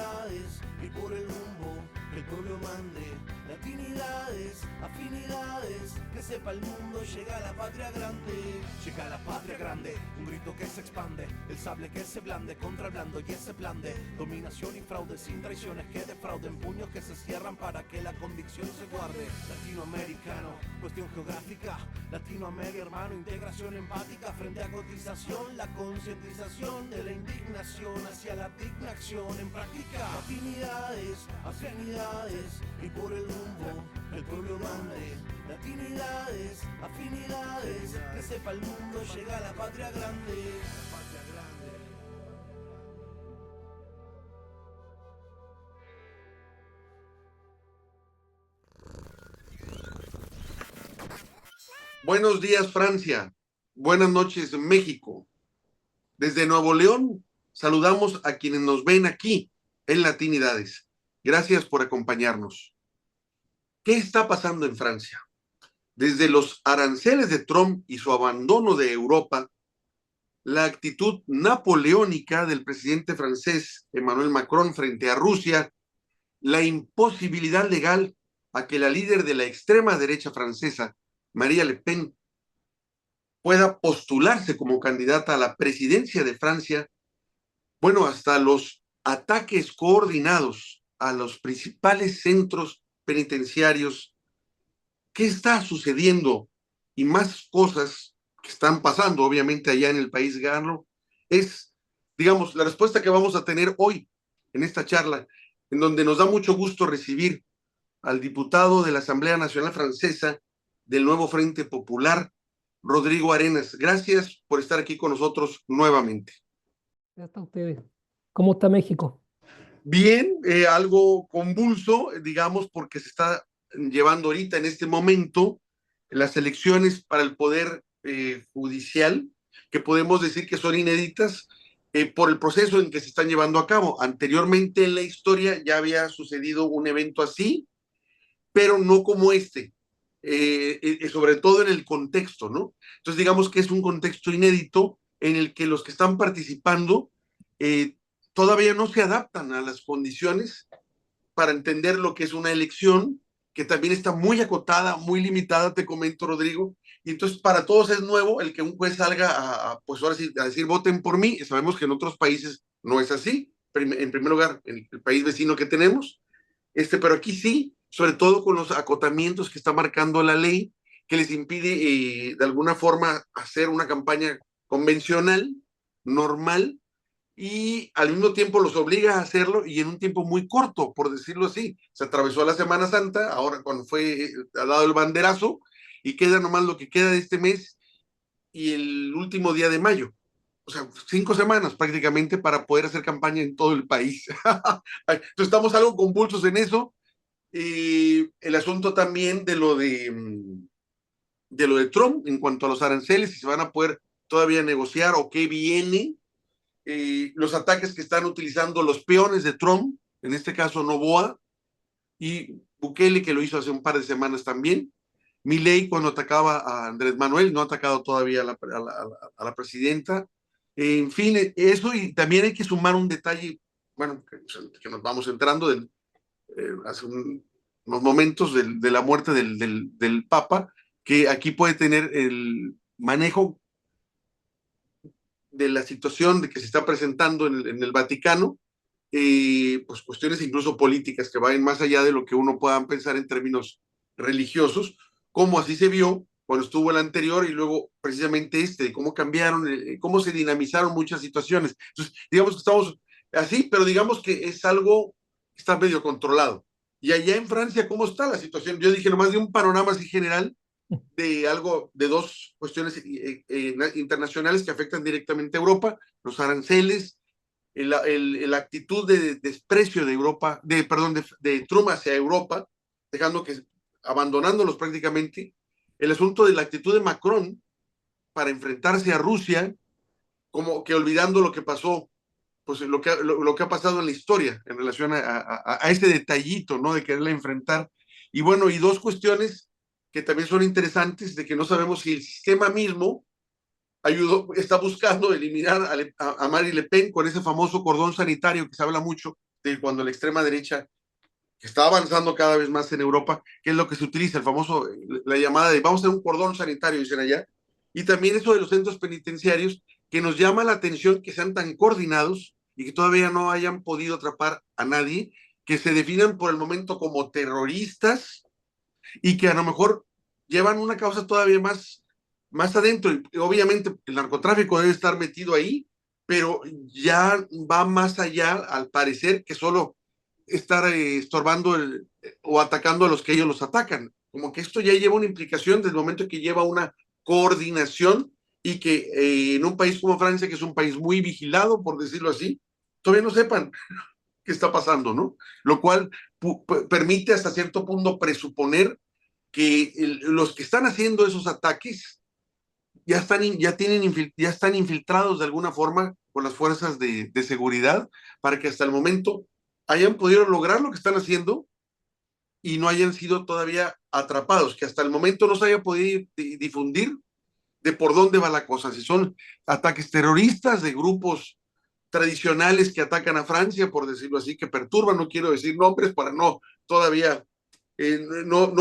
latinidades y por el rumbo que el pueblo mande. Latinidades, afinidades, que sepa el mundo, llega la patria grande. Llega la patria grande, un grito que se expande, el sable que se blande contra el blando y ese plan de dominación y fraude, sin traiciones que defrauden, puños que se cierran para que la convicción se guarde. Latinoamericano, cuestión geográfica, Latinoamérica hermano, integración empática frente a cotización, la concientización de la indignación hacia la digna acción en práctica. Latinidades, afinidades y por el rumbo el pueblo mande. Latinidades, afinidades, que sepa el mundo, llega la patria grande. La patria grande. Buenos días, Francia. Buenas noches, México. Desde Nuevo León, saludamos a quienes nos ven aquí en Latinidades. Gracias por acompañarnos. ¿Qué está pasando en Francia? Desde los aranceles de Trump y su abandono de Europa, la actitud napoleónica del presidente francés Emmanuel Macron frente a Rusia, la imposibilidad legal a que la líder de la extrema derecha francesa, Marine Le Pen, pueda postularse como candidata a la presidencia de Francia, bueno, hasta los ataques coordinados a los principales centros penitenciarios. ¿Qué está sucediendo? Y más cosas que están pasando, obviamente, allá en el país galo, es, digamos, la respuesta que vamos a tener hoy en esta charla, en donde nos da mucho gusto recibir al diputado de la Asamblea Nacional Francesa del Nuevo Frente Popular, Rodrigo Arenas. Gracias por estar aquí con nosotros nuevamente. Gracias a ustedes. ¿Cómo está México? Bien, algo convulso, digamos, porque se está llevando ahorita en este momento las elecciones para el Poder Judicial, que podemos decir que son inéditas por el proceso en que se están llevando a cabo. Anteriormente en la historia ya había sucedido un evento así, pero no como este, sobre todo en el contexto, ¿no? Entonces digamos que es un contexto inédito en el que los que están participando todavía no se adaptan a las condiciones para entender lo que es una elección, que también está muy acotada, muy limitada, te comento, Rodrigo, y entonces para todos es nuevo el que un juez salga pues ahora sí, a decir voten por mí. Sabemos que en otros países no es así, en primer lugar, en el país vecino que tenemos, pero aquí sí, sobre todo con los acotamientos que está marcando la ley, que les impide de alguna forma hacer una campaña convencional, normal, y al mismo tiempo los obliga a hacerlo y en un tiempo muy corto, por decirlo así. Se atravesó la Semana Santa, ahora cuando fue dado el banderazo, y queda nomás lo que queda de este mes y el último día de mayo. O sea, 5 semanas prácticamente para poder hacer campaña en todo el país. Entonces estamos algo convulsos en eso. Y el asunto también de lo de Trump en cuanto a los aranceles, si se van a poder todavía negociar o qué viene, los ataques que están utilizando los peones de Trump, en este caso Noboa, y Bukele, que lo hizo hace un par de semanas también. Milei, cuando atacaba a Andrés Manuel, no ha atacado todavía a la presidenta. En fin, eso, y también hay que sumar un detalle, bueno, que nos vamos entrando hace unos momentos de la muerte del Papa, que aquí puede tener el manejo de la situación de que se está presentando en el Vaticano, pues cuestiones incluso políticas que van más allá de lo que uno pueda pensar en términos religiosos, como así se vio cuando estuvo el anterior y luego precisamente cómo cambiaron, cómo se dinamizaron muchas situaciones. Entonces, digamos que estamos así, pero digamos que es algo que está medio controlado. Y allá en Francia, ¿cómo está la situación? Yo dije nomás de un panorama así general de algo, de dos cuestiones internacionales que afectan directamente a Europa, los aranceles, la actitud de desprecio de Europa, perdón, de Trump hacia Europa, dejando que, abandonándolos prácticamente, el asunto de la actitud de Macron para enfrentarse a Rusia, como que olvidando lo que pasó, pues lo que ha pasado en la historia en relación a este detallito, ¿no? De quererla enfrentar. Y bueno, y dos cuestiones que también son interesantes, de que no sabemos si el sistema mismo está buscando eliminar a Marine Le Pen con ese famoso cordón sanitario que se habla mucho, de cuando la extrema derecha está avanzando cada vez más en Europa, que es lo que se utiliza, el famoso, la llamada de vamos a hacer un cordón sanitario, dicen allá, y también eso de los centros penitenciarios, que nos llama la atención que sean tan coordinados y que todavía no hayan podido atrapar a nadie, que se definan por el momento como terroristas y que a lo mejor llevan una causa todavía más adentro. Y obviamente el narcotráfico debe estar metido ahí, pero ya va más allá, al parecer, que solo estar estorbando o atacando a los que ellos los atacan. Como que esto ya lleva una implicación desde el momento que lleva una coordinación y que en un país como Francia, que es un país muy vigilado, por decirlo así, todavía no sepan qué está pasando, ¿no? Lo cual permite hasta cierto punto presuponer que los que están haciendo esos ataques ya están infiltrados de alguna forma con las fuerzas de seguridad para que hasta el momento hayan podido lograr lo que están haciendo y no hayan sido todavía atrapados, que hasta el momento no se haya podido difundir de por dónde va la cosa, si son ataques terroristas de grupos tradicionales que atacan a Francia, por decirlo así, que perturban, no quiero decir nombres para no todavía no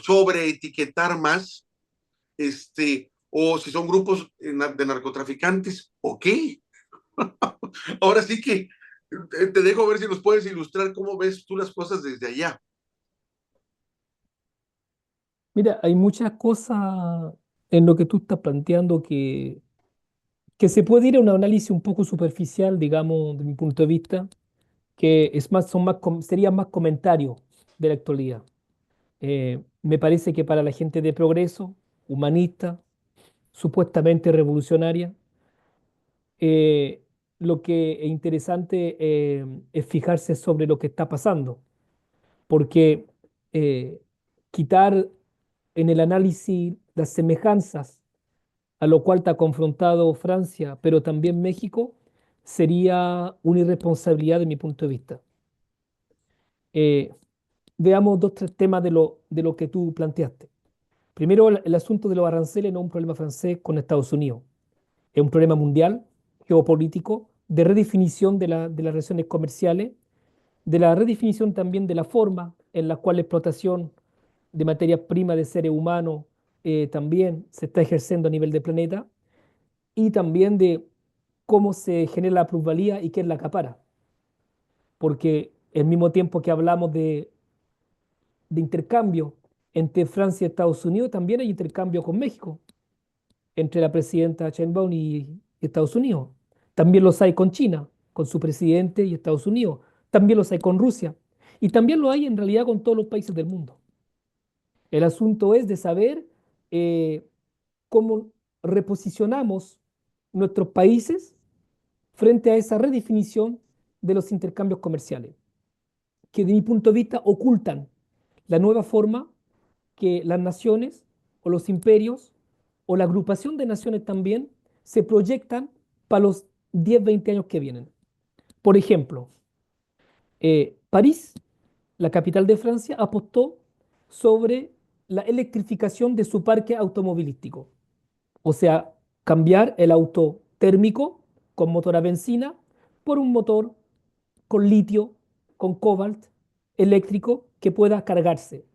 sobre etiquetar más, o si son grupos de narcotraficantes, ok. Ahora sí que te dejo ver si nos puedes ilustrar cómo ves tú las cosas desde allá. Mira, hay muchas cosas en lo que tú estás planteando que se puede ir a un análisis un poco superficial, digamos, de mi punto de vista, que es más, serían más comentarios de la actualidad. Me parece que para la gente de progreso, humanista, supuestamente revolucionaria, eh, lo que es interesante es fijarse sobre lo que está pasando, porque eh, quitar en el análisis las semejanzas a lo cual está confrontado Francia, pero también México, sería una irresponsabilidad de mi punto de vista. Eh, Veamos dos, tres temas de lo que tú planteaste. Primero, el asunto de los aranceles no es un problema francés con Estados Unidos, es un problema mundial, geopolítico, de redefinición de las relaciones comerciales, de la redefinición también de la forma en la cual la explotación de materias primas de seres humanos también se está ejerciendo a nivel del planeta, y también de cómo se genera la plusvalía y quién la acapara. Porque al mismo tiempo que hablamos de intercambio entre Francia y Estados Unidos, también hay intercambio con México, entre la presidenta Sheinbaum y Estados Unidos. También los hay con China, con su presidente y Estados Unidos. También los hay con Rusia. Y también lo hay en realidad con todos los países del mundo. El asunto es de saber eh, cómo reposicionamos nuestros países frente a esa redefinición de los intercambios comerciales, que de mi punto de vista ocultan la nueva forma que las naciones o los imperios o la agrupación de naciones también se proyectan para los 10, 20 años que vienen. Por ejemplo, París, la capital de Francia, apostó sobre la electrificación de su parque automovilístico. O sea, cambiar el auto térmico con motor a benzina por un motor con litio, con cobalt eléctrico que pueda cargarse,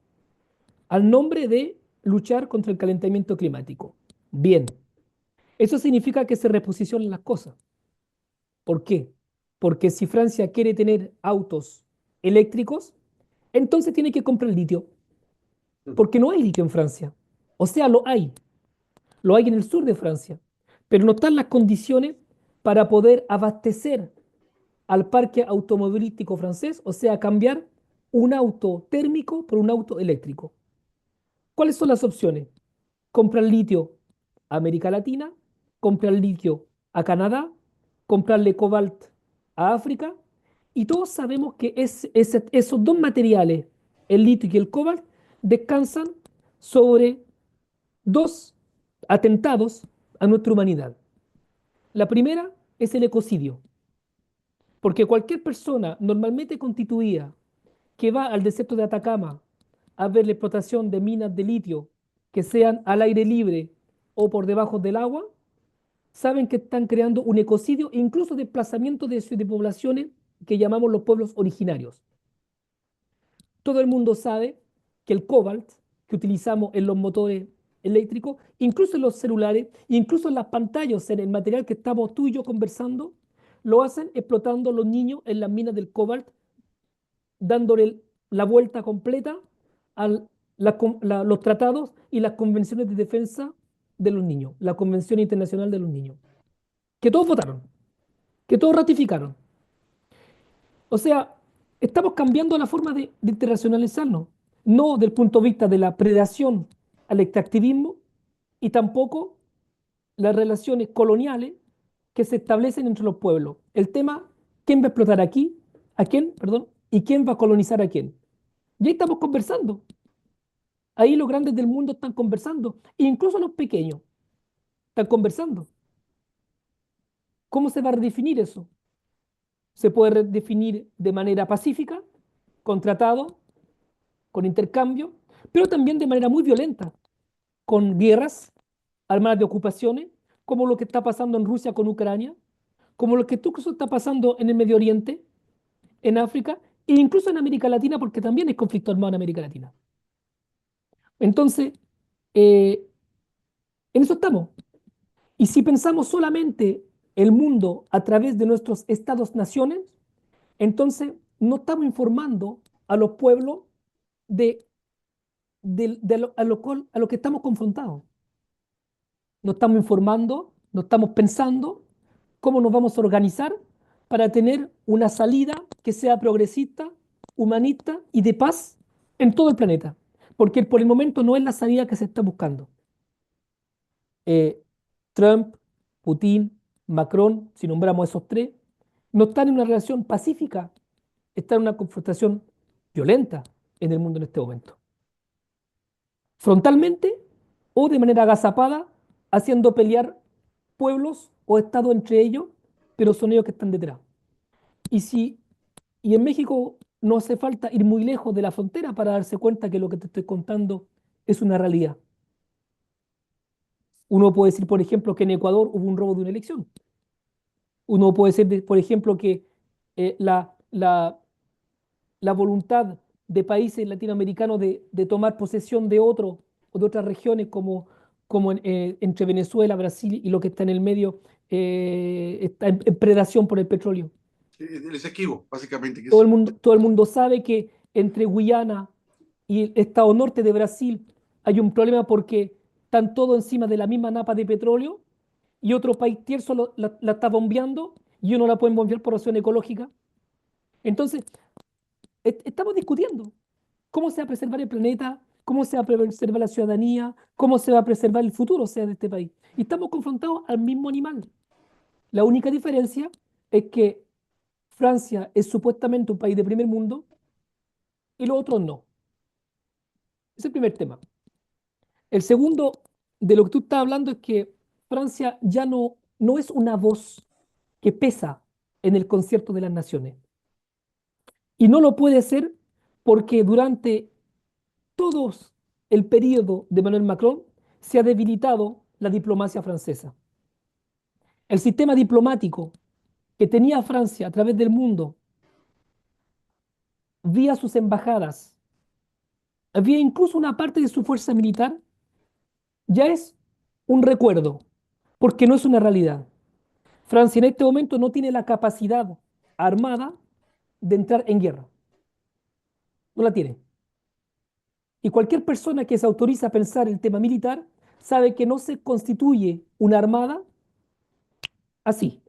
al nombre de luchar contra el calentamiento climático. Bien, eso significa que se reposicionan las cosas. ¿Por qué? Porque si Francia quiere tener autos eléctricos, entonces tiene que comprar litio, porque no hay litio en Francia. O sea, lo hay en el sur de Francia, pero no están las condiciones para poder abastecer al parque automovilístico francés, o sea, cambiar un auto térmico por un auto eléctrico. ¿Cuáles son las opciones? Comprar litio a América Latina, comprar litio a Canadá, comprarle cobalt a África, y todos sabemos que esos dos materiales, el litio y el cobalt, descansan sobre dos atentados a nuestra humanidad. La primera es el ecocidio, porque cualquier persona normalmente constituida que va al desierto de Atacama a ver la explotación de minas de litio que sean al aire libre o por debajo del agua, saben que están creando un ecocidio e incluso desplazamiento de poblaciones que llamamos los pueblos originarios. Todo el mundo sabe que el cobalt que utilizamos en los motores eléctricos, incluso en los celulares, incluso en las pantallas, en el material que estamos tú y yo conversando, lo hacen explotando los niños en las minas del cobalt, dándole la vuelta completa a los tratados y las convenciones de defensa de los niños, la Convención Internacional de los Niños, que todos votaron, que todos ratificaron. O sea, estamos cambiando la forma de internacionalizarnos, no del punto de vista de la predación al extractivismo y tampoco las relaciones coloniales que se establecen entre los pueblos. El tema, ¿quién va a explotar aquí? ¿A quién? Perdón. ¿Y quién va a colonizar a quién? Y ahí estamos conversando. Ahí los grandes del mundo están conversando. E incluso los pequeños están conversando. ¿Cómo se va a redefinir eso? Se puede redefinir de manera pacífica, con tratado, con intercambio, pero también de manera muy violenta, con guerras armadas de ocupaciones, como lo que está pasando en Rusia con Ucrania, como lo que incluso está pasando en el Medio Oriente, en África e incluso en América Latina, porque también hay conflicto armado en América Latina. Entonces, eh, en eso estamos. Y si pensamos solamente el mundo a través de nuestros estados-naciones, entonces no estamos informando a los pueblos de, a lo que estamos confrontados. No estamos informando, no estamos pensando cómo nos vamos a organizar para tener una salida que sea progresista, humanista y de paz en todo el planeta. Porque por el momento no es la salida que se está buscando. Eh, Trump, Putin, Macron, si nombramos esos tres, no están en una relación pacífica, están en una confrontación violenta en el mundo en este momento. Frontalmente o de manera agazapada, haciendo pelear pueblos o estados entre ellos, pero son ellos que están detrás. Y, si, y en México no hace falta ir muy lejos de la frontera para darse cuenta que lo que te estoy contando es una realidad. Uno puede decir, por ejemplo, que en Ecuador hubo un robo de una elección. Uno puede decir, por ejemplo, que la voluntad de países latinoamericanos de tomar posesión de otro o de otras regiones como entre Venezuela, Brasil y lo que está en el medio, está en predación por el petróleo. El Esequibo, básicamente. Que Todo es, el mundo, todo el mundo sabe que entre Guyana y el estado norte de Brasil hay un problema porque están todos encima de la misma napa de petróleo y otro país tierzo la está bombeando y uno la puede bombear por razón ecológica. Entonces, estamos discutiendo cómo se va a preservar el planeta, cómo se va a preservar la ciudadanía, cómo se va a preservar el futuro, o sea, de este país. Y estamos confrontados al mismo animal. La única diferencia es que Francia es supuestamente un país de primer mundo y los otros no. Es el primer tema. El segundo, de lo que tú estás hablando, es que Francia ya no es una voz que pesa en el concierto de las naciones. Y no lo puede ser porque durante todo el periodo de Emmanuel Macron se ha debilitado la diplomacia francesa. El sistema diplomático que tenía Francia a través del mundo, vía sus embajadas, había incluso una parte de su fuerza militar, ya es un recuerdo, porque no es una realidad. Francia en este momento no tiene la capacidad armada de entrar en guerra. No la tiene. Y cualquier persona que se autoriza a pensar el tema militar sabe que no se constituye una armada así.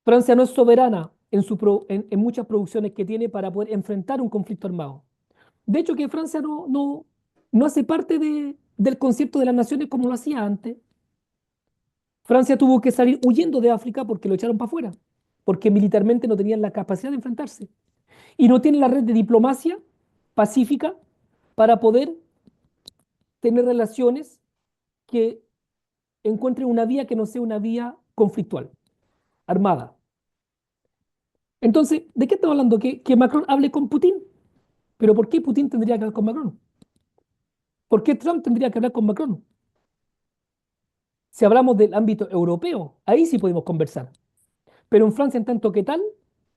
Francia no es soberana en muchas producciones que tiene para poder enfrentar un conflicto armado. De hecho, que Francia no hace parte del concierto de las naciones como lo hacía antes. Francia tuvo que salir huyendo de África porque lo echaron para afuera, porque militarmente no tenían la capacidad de enfrentarse. Y no tienen la red de diplomacia pacífica para poder tener relaciones que encuentren una vía que no sea una vía conflictual, armada. Entonces, ¿de qué estamos hablando? Que Macron hable con Putin. ¿Pero por qué Putin tendría que hablar con Macron? ¿Por qué Trump tendría que hablar con Macron? Si hablamos del ámbito europeo, ahí sí podemos conversar. pero en Francia en tanto que tal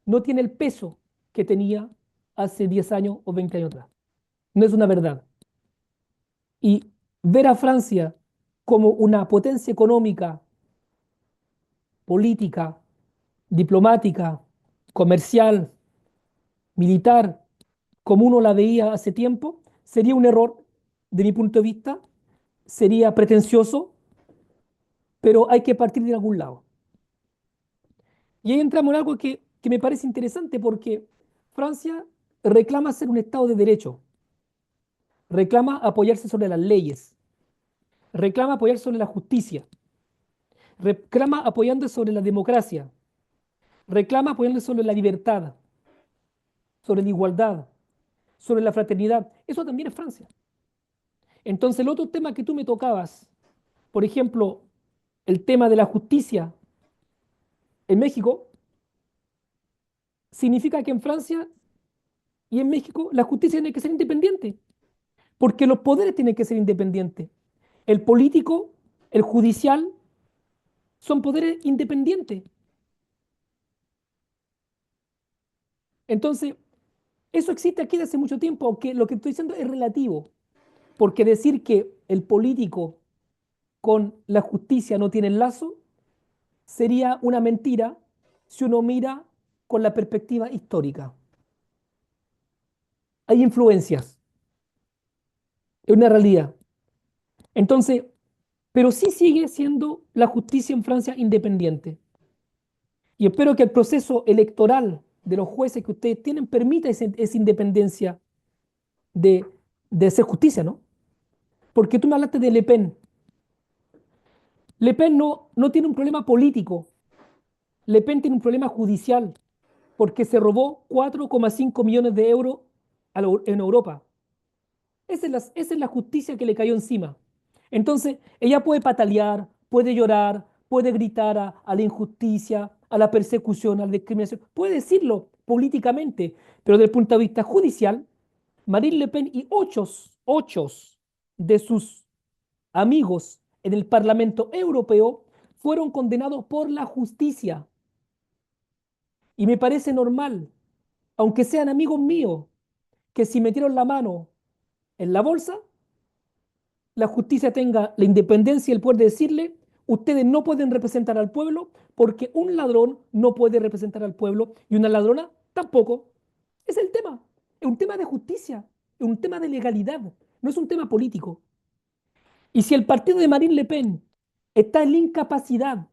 no tiene el peso que tenía hace 10 años o 20 años atrás. No es una verdad. Y ver a Francia como una potencia económica, política, diplomática, comercial, militar, como uno la veía hace tiempo, sería un error de mi punto de vista, sería pretencioso, pero hay que partir de algún lado. Y ahí entramos en algo que me parece interesante porque Francia reclama ser un Estado de derecho, reclama apoyarse sobre las leyes, reclama apoyarse sobre la justicia, reclama apoyándose sobre la democracia, reclama apoyándose sobre la libertad, sobre la igualdad, sobre la fraternidad. Eso también es Francia. Entonces, el otro tema que tú me tocabas, por ejemplo, el tema de la justicia en México, significa que en Francia y en México la justicia tiene que ser independiente, porque los poderes tienen que ser independientes. El político, el judicial, son poderes independientes. Entonces, eso existe aquí desde hace mucho tiempo, aunque lo que estoy diciendo es relativo, porque decir que el político con la justicia no tiene lazo sería una mentira si uno mira con la perspectiva histórica. Hay influencias, es una realidad. Entonces, pero sí sigue siendo la justicia en Francia independiente. Y espero que el proceso electoral de los jueces que ustedes tienen permita esa independencia de, de hacer justicia, ¿no? Porque tú me hablaste de Le Pen. Le Pen no tiene un problema político, Le Pen tiene un problema judicial, porque se robó 4,5 millones de euros en Europa. Esa es la justicia que le cayó encima. Entonces, ella puede patalear, puede llorar, puede gritar a la injusticia, a la persecución, a la discriminación, puede decirlo políticamente, pero desde el punto de vista judicial, Marine Le Pen y ocho de sus amigos en el Parlamento Europeo fueron condenados por la justicia. Y me parece normal, aunque sean amigos míos, que si metieron la mano en la bolsa, la justicia tenga la independencia y el poder de decirle, ustedes no pueden representar al pueblo porque un ladrón no puede representar al pueblo y una ladrona tampoco. Es el tema. Es un tema de justicia, es un tema de legalidad, no es un tema político. Y si el partido de Marine Le Pen está en la incapacidad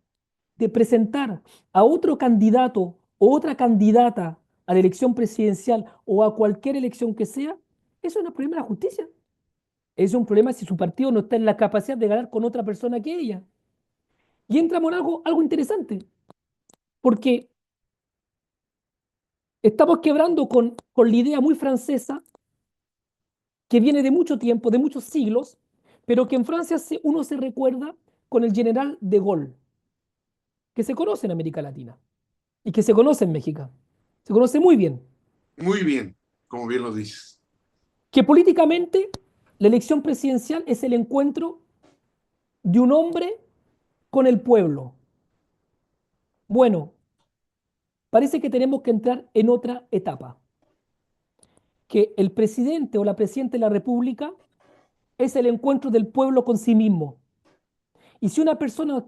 de presentar a otro candidato o otra candidata a la elección presidencial o a cualquier elección que sea, eso no es un problema de la justicia. Es un problema si su partido no está en la capacidad de ganar con otra persona que ella. Y entramos en algo interesante, porque estamos quebrando con la idea muy francesa que viene de mucho tiempo, de muchos siglos, pero que en Francia uno se recuerda con el general de Gaulle, que se conoce en América Latina y que se conoce en México. Se conoce muy bien. Muy bien, como bien lo dices. Que políticamente la elección presidencial es el encuentro de un hombre con el pueblo. Bueno, parece que tenemos que entrar en otra etapa, que el presidente o la presidenta de la República es el encuentro del pueblo con sí mismo. Y si una persona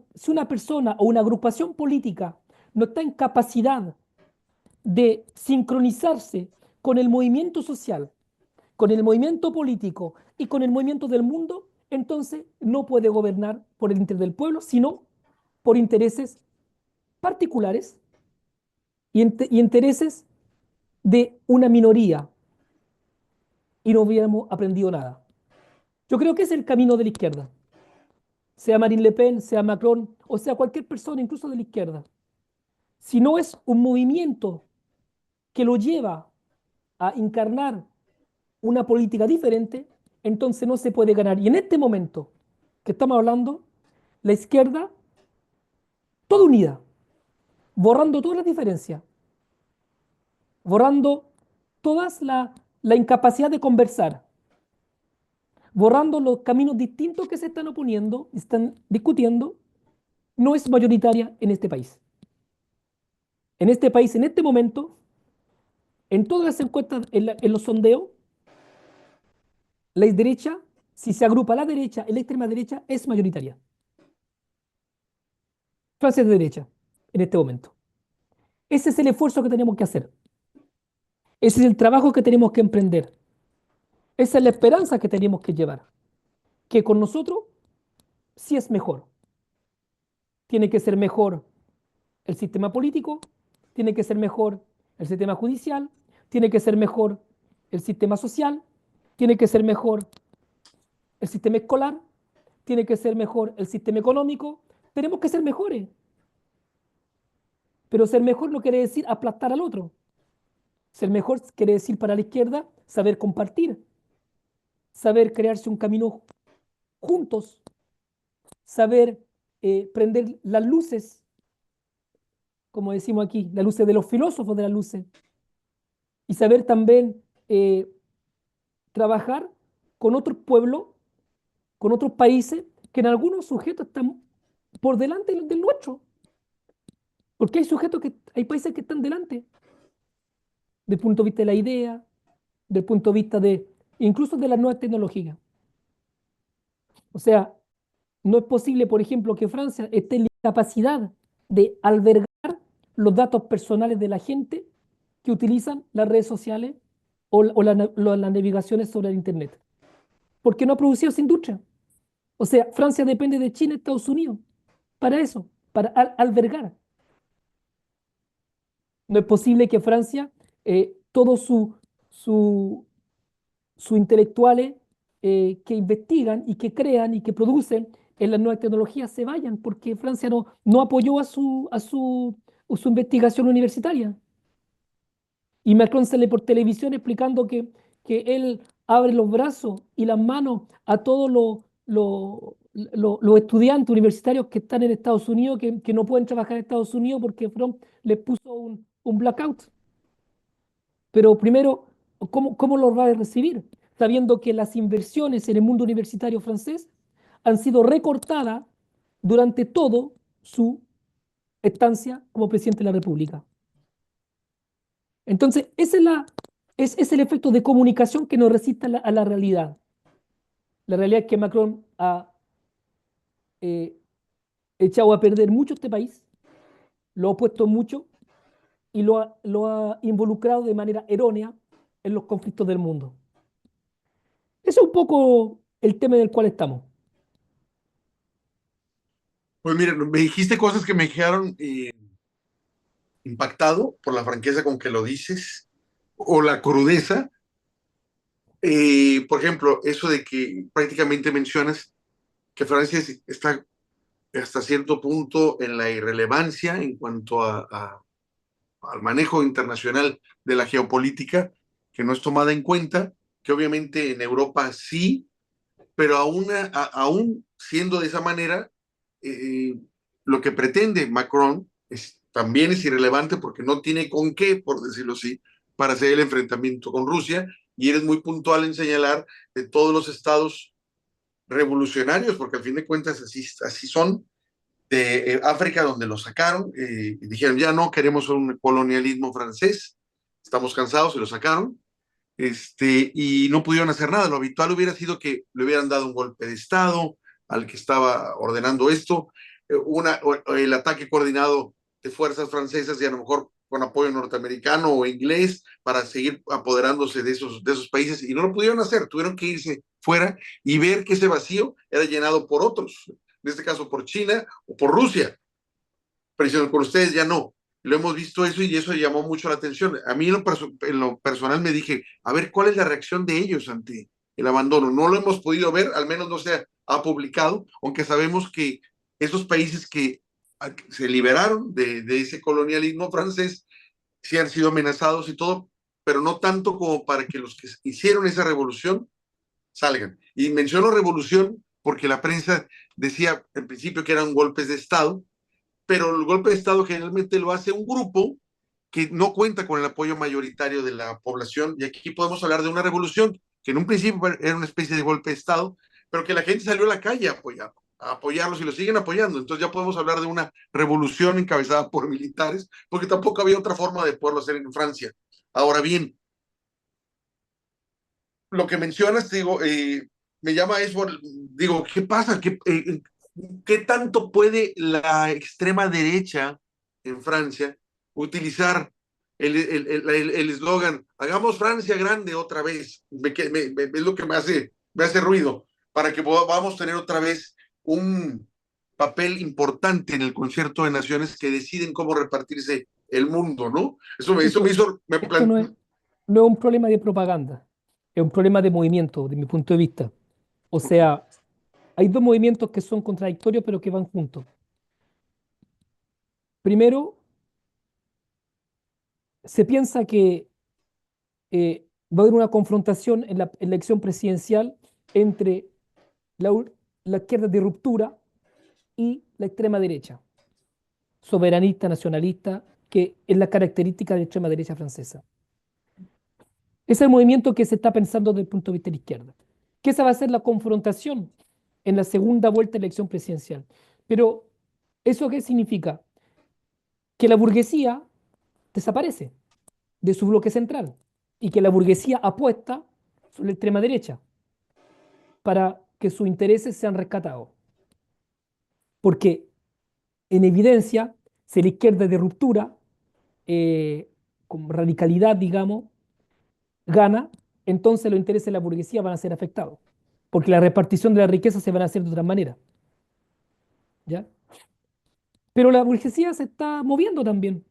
o una agrupación política no está en capacidad de sincronizarse con el movimiento social, con el movimiento político y con el movimiento del mundo, entonces no puede gobernar por el interés del pueblo, sino por intereses particulares y intereses de una minoría. Y no hubiéramos aprendido nada. Yo creo que es el camino de la izquierda, sea Marine Le Pen, sea Macron o sea cualquier persona, incluso de la izquierda. Si no es un movimiento que lo lleva a encarnar una política diferente, entonces no se puede ganar. Y en este momento que estamos hablando, la izquierda, toda unida, borrando todas las diferencias, borrando la incapacidad de conversar, borrando los caminos distintos que se están oponiendo, están discutiendo, no es mayoritaria en este país. En este país, en este momento, en todas las encuestas, en los sondeos, la derecha, si se agrupa la derecha y la extrema derecha, es mayoritaria. Francia es de derecha en este momento. Ese es el esfuerzo que tenemos que hacer. Ese es el trabajo que tenemos que emprender. Esa es la esperanza que tenemos que llevar. Que con nosotros sí es mejor. Tiene que ser mejor el sistema político, tiene que ser mejor el sistema judicial, tiene que ser mejor el sistema social, tiene que ser mejor el sistema escolar, tiene que ser mejor el sistema económico. Tenemos que ser mejores. Pero ser mejor no quiere decir aplastar al otro. Ser mejor quiere decir para la izquierda saber compartir, saber crearse un camino juntos, saber prender las luces, como decimos aquí, las luces de los filósofos de las luces, y saber también trabajar con otros pueblos, con otros países, que en algunos sujetos están por delante del nuestro, porque hay países que están delante, del punto de vista de la idea, del punto de vista de, incluso de las nuevas tecnologías. O sea, no es posible, por ejemplo, que Francia esté en la capacidad de albergar los datos personales de la gente que utilizan las redes sociales o las navegaciones sobre el Internet, porque no ha producido esa industria. O sea, Francia depende de China y Estados Unidos para eso, para albergar. No es posible que Francia, todos su, sus intelectuales que investigan y que crean y que producen en las nuevas tecnologías se vayan, porque Francia no apoyó a su investigación universitaria. Y Macron sale por televisión explicando que él abre los brazos y las manos a todos los estudiantes universitarios que están en Estados Unidos, que no pueden trabajar en Estados Unidos porque Trump les puso un blackout. Pero primero, ¿cómo lo va a recibir? Sabiendo que las inversiones en el mundo universitario francés han sido recortadas durante todo su estancia como presidente de la República. Entonces, es el efecto de comunicación que nos resiste a la realidad. La realidad es que Macron ha eh, echado a perder mucho este país, lo ha opuesto mucho y lo ha involucrado de manera errónea en los conflictos del mundo. Ese es un poco el tema del cual estamos. Pues mira, me dijiste cosas que me quedaron impactado por la franqueza con que lo dices o la crudeza. Por ejemplo, eso de que prácticamente mencionas que Francia está hasta cierto punto en la irrelevancia en cuanto al manejo internacional de la geopolítica, que no es tomada en cuenta, que obviamente en Europa sí, pero aún siendo de esa manera, eh, lo que pretende Macron también es irrelevante porque no tiene con qué, por decirlo así, para hacer el enfrentamiento con Rusia, y eres muy puntual en señalar de todos los estados revolucionarios, porque al fin de cuentas así son, de África, donde lo sacaron, y dijeron, ya no queremos un colonialismo francés, estamos cansados, y lo sacaron, y no pudieron hacer nada. Lo habitual hubiera sido que le hubieran dado un golpe de Estado al que estaba ordenando esto, el ataque coordinado de fuerzas francesas y a lo mejor con apoyo norteamericano o inglés para seguir apoderándose de esos países, y no lo pudieron hacer, tuvieron que irse fuera y ver que ese vacío era llenado por otros, en este caso por China o por Rusia, pero con ustedes ya no. Lo hemos visto eso y eso llamó mucho la atención. A mí en lo personal me dije, a ver, ¿cuál es la reacción de ellos ante el abandono? No lo hemos podido ver, al menos no se ha publicado, aunque sabemos que esos países que se liberaron de ese colonialismo francés sí han sido amenazados y todo, pero no tanto como para que los que hicieron esa revolución salgan. Y menciono revolución porque la prensa decía en principio que eran golpes de Estado, pero el golpe de Estado generalmente lo hace un grupo que no cuenta con el apoyo mayoritario de la población, y aquí podemos hablar de una revolución que en un principio era una especie de golpe de Estado, pero que la gente salió a la calle a apoyar. a apoyarlos y los siguen apoyando. Entonces ya podemos hablar de una revolución encabezada por militares, porque tampoco había otra forma de poderlo hacer en Francia. Ahora bien, lo que mencionas, digo, me llama eso, digo, ¿qué pasa? ¿Qué tanto puede la extrema derecha en Francia utilizar el eslogan, hagamos Francia grande otra vez? Es lo que me hace ruido, para que vamos a tener otra vez un papel importante en el concierto de naciones que deciden cómo repartirse el mundo, ¿no? Eso me Esto, hizo, esto no es un problema de propaganda, es un problema de movimiento, de mi punto de vista. O sea, hay dos movimientos que son contradictorios, pero que van juntos. Primero, se piensa que va a haber una confrontación en la elección presidencial entre la, la izquierda de ruptura y la extrema derecha, soberanista, nacionalista, que es la característica de la extrema derecha francesa. Es el movimiento que se está pensando desde el punto de vista de la izquierda. Que esa va a ser la confrontación en la segunda vuelta de elección presidencial. Pero, ¿eso qué significa? Que la burguesía desaparece de su bloque central y que la burguesía apuesta sobre la extrema derecha para que sus intereses sean rescatados. Porque, en evidencia, si la izquierda de ruptura, con radicalidad, digamos, gana, entonces los intereses de la burguesía van a ser afectados, porque la repartición de la riqueza se van a hacer de otra manera, ¿ya? Pero la burguesía se está moviendo también,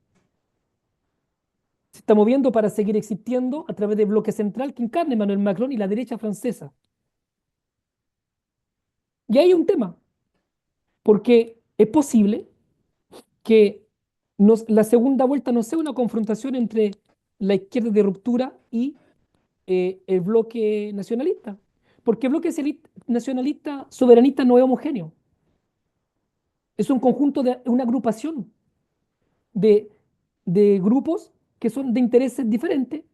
se está moviendo para seguir existiendo a través del bloque central que encarna Emmanuel Macron y la derecha francesa. Y hay un tema, porque es posible que la segunda vuelta no sea una confrontación entre la izquierda de ruptura y el bloque nacionalista, porque el bloque nacionalista soberanista no es homogéneo. Es un conjunto de una agrupación de, de grupos que son de intereses diferentes.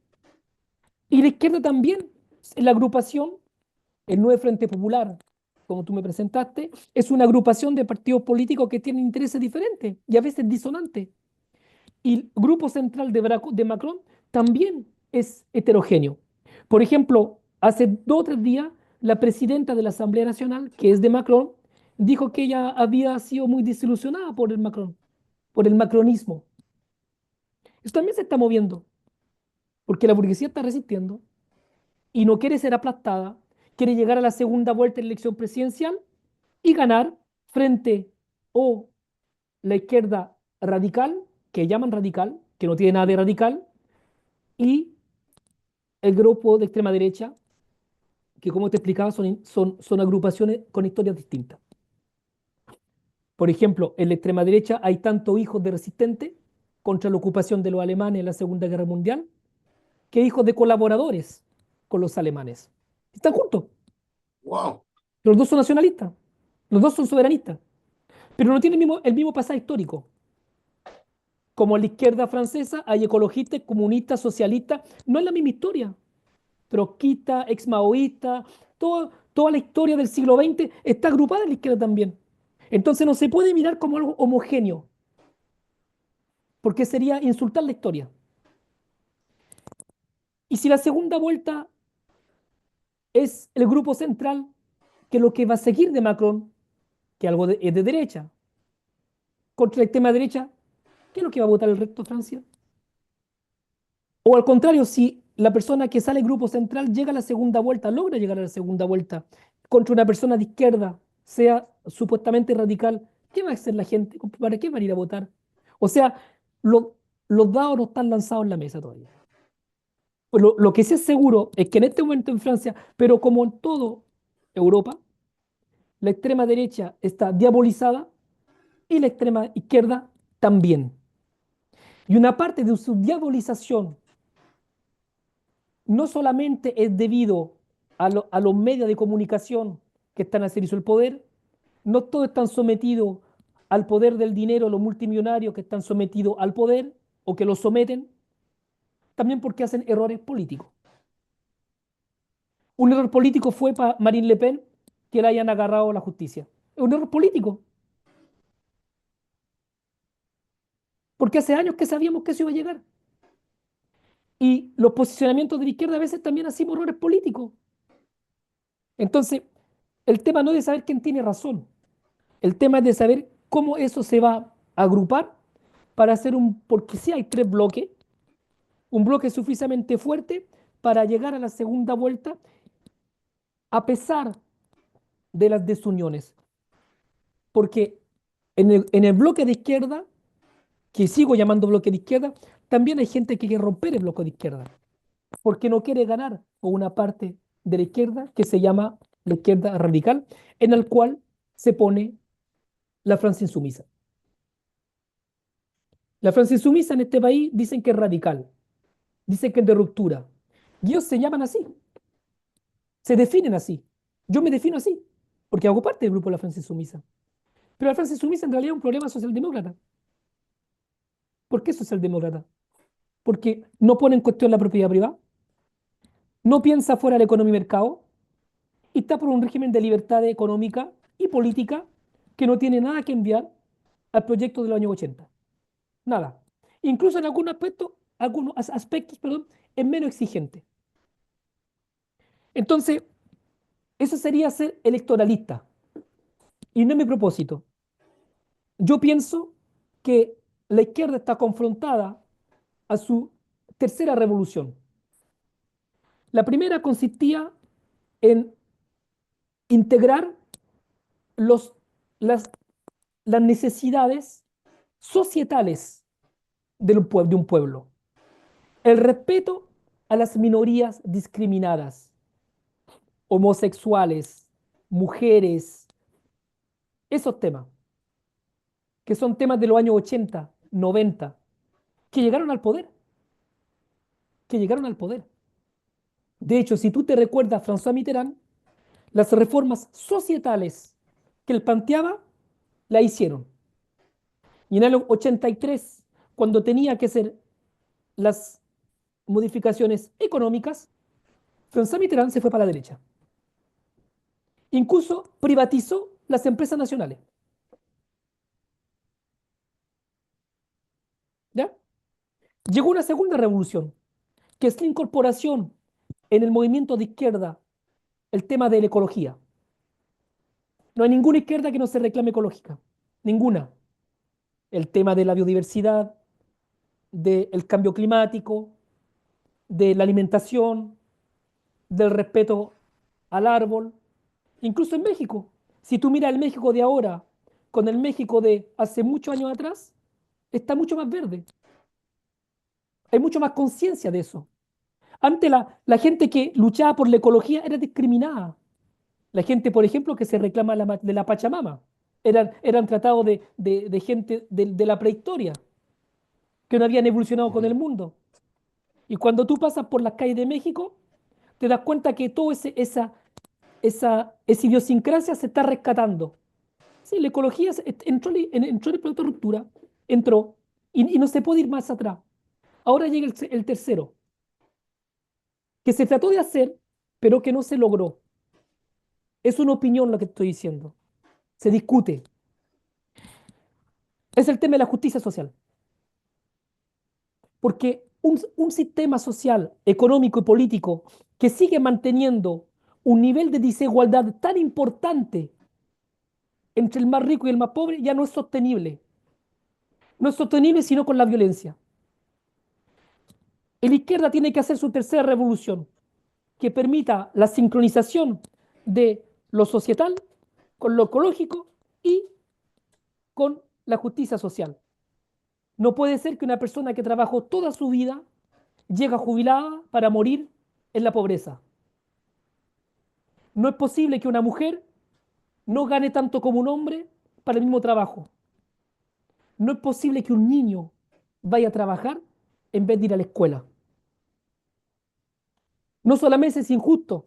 Y la izquierda también, la agrupación, el Nuevo Frente Popular, como tú me presentaste, es una agrupación de partidos políticos que tienen intereses diferentes y a veces disonantes. Y el grupo central de Macron también es heterogéneo. Por ejemplo, hace 2 o 3 días, la presidenta de la Asamblea Nacional, que es de Macron, dijo que ella había sido muy desilusionada por el Macron, por el macronismo. Eso también se está moviendo, porque la burguesía está resistiendo y no quiere ser aplastada, quiere llegar a la segunda vuelta de la elección presidencial y ganar frente o la izquierda radical, que llaman radical, que no tiene nada de radical, y el grupo de extrema derecha, que como te explicaba son agrupaciones con historias distintas. Por ejemplo, en la extrema derecha hay tanto hijos de resistentes contra la ocupación de los alemanes en la Segunda Guerra Mundial, que hijos de colaboradores con los alemanes. Están juntos. wow, Los dos son nacionalistas, los dos son soberanistas, pero no tienen el mismo pasaje histórico. Como en la izquierda francesa hay ecologistas, comunistas, socialistas, no es la misma historia. Trotskista, exmaoísta, toda la historia del siglo XX está agrupada en la izquierda también. Entonces no se puede mirar como algo homogéneo, porque sería insultar la historia. Y si la segunda vuelta es el grupo central, que lo que va a seguir de Macron, que algo es de derecha, contra la extrema derecha, ¿qué es lo que va a votar el resto de Francia? O al contrario, si la persona que sale del grupo central llega a la segunda vuelta, logra llegar a la segunda vuelta contra una persona de izquierda, sea supuestamente radical, ¿qué va a hacer la gente? ¿Para qué van a ir a votar? O sea, lo- los dados no están lanzados en la mesa todavía. Pues lo que sí es seguro es que en este momento en Francia, pero como en toda Europa, la extrema derecha está diabolizada y la extrema izquierda también. Y una parte de su diabolización no solamente es debido a los medios de comunicación que están al servicio del poder, no todos están sometidos al poder del dinero, los multimillonarios que están sometidos al poder o que los someten, también porque hacen errores políticos. Un error político fue para Marine Le Pen que la hayan agarrado a la justicia. Es un error político, porque hace años que sabíamos que eso iba a llegar. Y los posicionamientos de la izquierda a veces también hacemos errores políticos. Entonces, el tema no es de saber quién tiene razón, el tema es de saber cómo eso se va a agrupar para hacer porque si hay tres bloques, un bloque suficientemente fuerte para llegar a la segunda vuelta a pesar de las desuniones. Porque en el bloque de izquierda, que sigo llamando bloque de izquierda, también hay gente que quiere romper el bloque de izquierda, porque no quiere ganar con una parte de la izquierda que se llama la izquierda radical, en el cual se pone la Francia insumisa. La Francia insumisa en este país dicen que es radical, dicen que es de ruptura. Y ellos se llaman así, se definen así. Yo me defino así, porque hago parte del grupo de la Francia insumisa. Pero la Francia insumisa en realidad es un problema socialdemócrata. ¿Por qué socialdemócrata? Porque no pone en cuestión la propiedad privada, no piensa fuera del economía y mercado y está por un régimen de libertad económica y política que no tiene nada que enviar al proyecto de los años 80. Nada. Incluso en algunos aspectos, perdón, es menos exigente. Entonces, eso sería ser electoralista y no es mi propósito. Yo pienso que la izquierda está confrontada a su tercera revolución. La primera consistía en integrar los, las, las necesidades societales de un pueblo. El respeto a las minorías discriminadas, homosexuales, mujeres, esos temas, que son temas de los años 80, 90, que llegaron al poder, que llegaron al poder. De hecho, si tú te recuerdas, François Mitterrand, las reformas societales que él planteaba, la hicieron. Y en el 83, cuando tenía que hacer las modificaciones económicas, François Mitterrand se fue para la derecha. Incluso privatizó las empresas nacionales. ¿Ya? Llegó una segunda revolución, que es la incorporación en el movimiento de izquierda el tema de la ecología. No hay ninguna izquierda que no se reclame ecológica. Ninguna. El tema de la biodiversidad, del cambio climático, de la alimentación, del respeto al árbol. Incluso en México. Si tú miras el México de ahora con el México de hace muchos años atrás, está mucho más verde. Hay mucho más conciencia de eso. Antes la gente que luchaba por la ecología era discriminada. La gente, por ejemplo, que se reclama de la Pachamama, eran tratados de gente de la prehistoria, que no habían evolucionado con el mundo. Y cuando tú pasas por las calles de México, te das cuenta que toda esa idiosincrasia se está rescatando. Sí, la ecología entró en el proyecto de ruptura, entró, y no se puede ir más atrás. Ahora llega el tercero, que se trató de hacer, pero que no se logró. Es una opinión lo que estoy diciendo. Se discute. Es el tema de la justicia social. Porque un sistema social, económico y político que sigue manteniendo un nivel de desigualdad tan importante entre el más rico y el más pobre ya no es sostenible. No es sostenible sino con la violencia. Y la izquierda tiene que hacer su tercera revolución, que permita la sincronización de lo societal con lo ecológico y con la justicia social. No puede ser que una persona que trabajó toda su vida llega jubilada para morir en la pobreza. No es posible que una mujer no gane tanto como un hombre para el mismo trabajo. No es posible que un niño vaya a trabajar en vez de ir a la escuela. No solamente es injusto,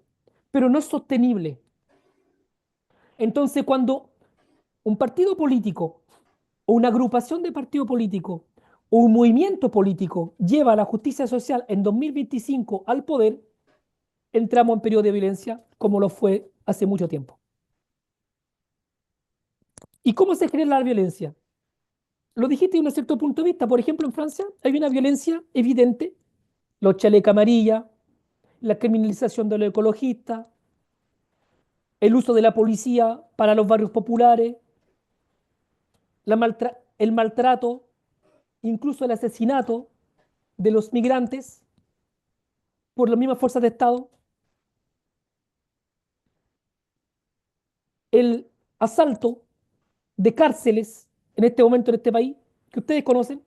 pero no es sostenible. Entonces, cuando un partido político o una agrupación de partido político o un movimiento político lleva a la justicia social en 2025 al poder, entramos en periodo de violencia como lo fue hace mucho tiempo. ¿Y cómo se genera la violencia? Lo dijiste de un cierto punto de vista. Por ejemplo, en Francia hay una violencia evidente, los chalecos amarillas, la criminalización de los ecologistas, el uso de la policía para los barrios populares, el maltrato, incluso el asesinato de los migrantes por las mismas fuerzas de Estado, el asalto de cárceles en este momento en este país, que ustedes conocen,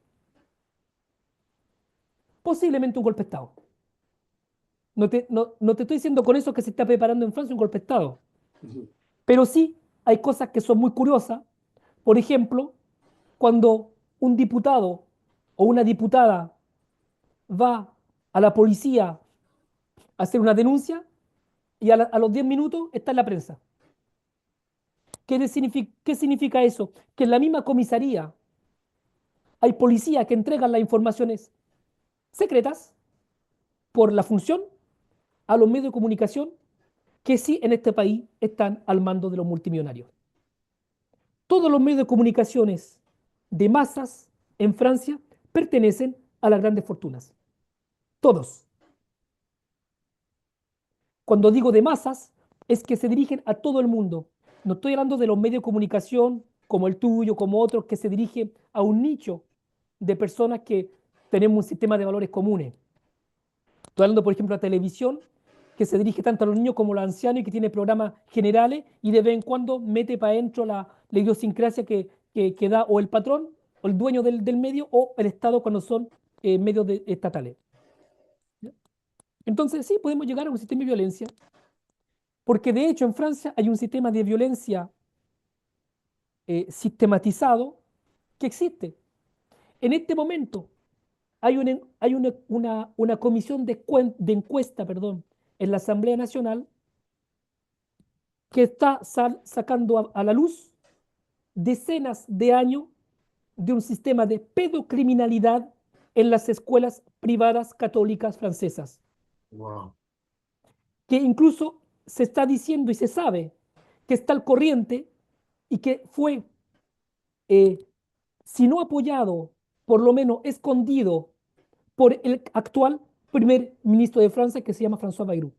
posiblemente un golpe de Estado. No te estoy diciendo con eso que se está preparando en Francia un golpe de Estado, pero sí hay cosas que son muy curiosas. Por ejemplo, cuando un diputado o una diputada va a la policía a hacer una denuncia y a los 10 minutos está en la prensa. ¿Qué significa eso? Que en la misma comisaría hay policías que entregan las informaciones secretas por la función a los medios de comunicación que sí en este país están al mando de los multimillonarios. Todos los medios de comunicaciones de masas en Francia pertenecen a las grandes fortunas. Todos. Cuando digo de masas, es que se dirigen a todo el mundo. No estoy hablando de los medios de comunicación como el tuyo, como otros, que se dirigen a un nicho de personas que tenemos un sistema de valores comunes. Estoy hablando, por ejemplo, de la televisión, que se dirige tanto a los niños como a los ancianos y que tiene programas generales y de vez en cuando mete para adentro la idiosincrasia que da o el patrón o el dueño del medio o el Estado cuando son medios estatales. Entonces, sí, podemos llegar a un sistema de violencia, porque de hecho en Francia hay un sistema de violencia sistematizado que existe. En este momento hay una comisión de encuesta, perdón, en la Asamblea Nacional que está sacando a la luz decenas de años de un sistema de pedocriminalidad en las escuelas privadas católicas francesas, Wow. que incluso se está diciendo y se sabe que está al corriente y que fue, eh, si no apoyado, por lo menos escondido por el actual primer ministro de Francia que se llama François Bayrou.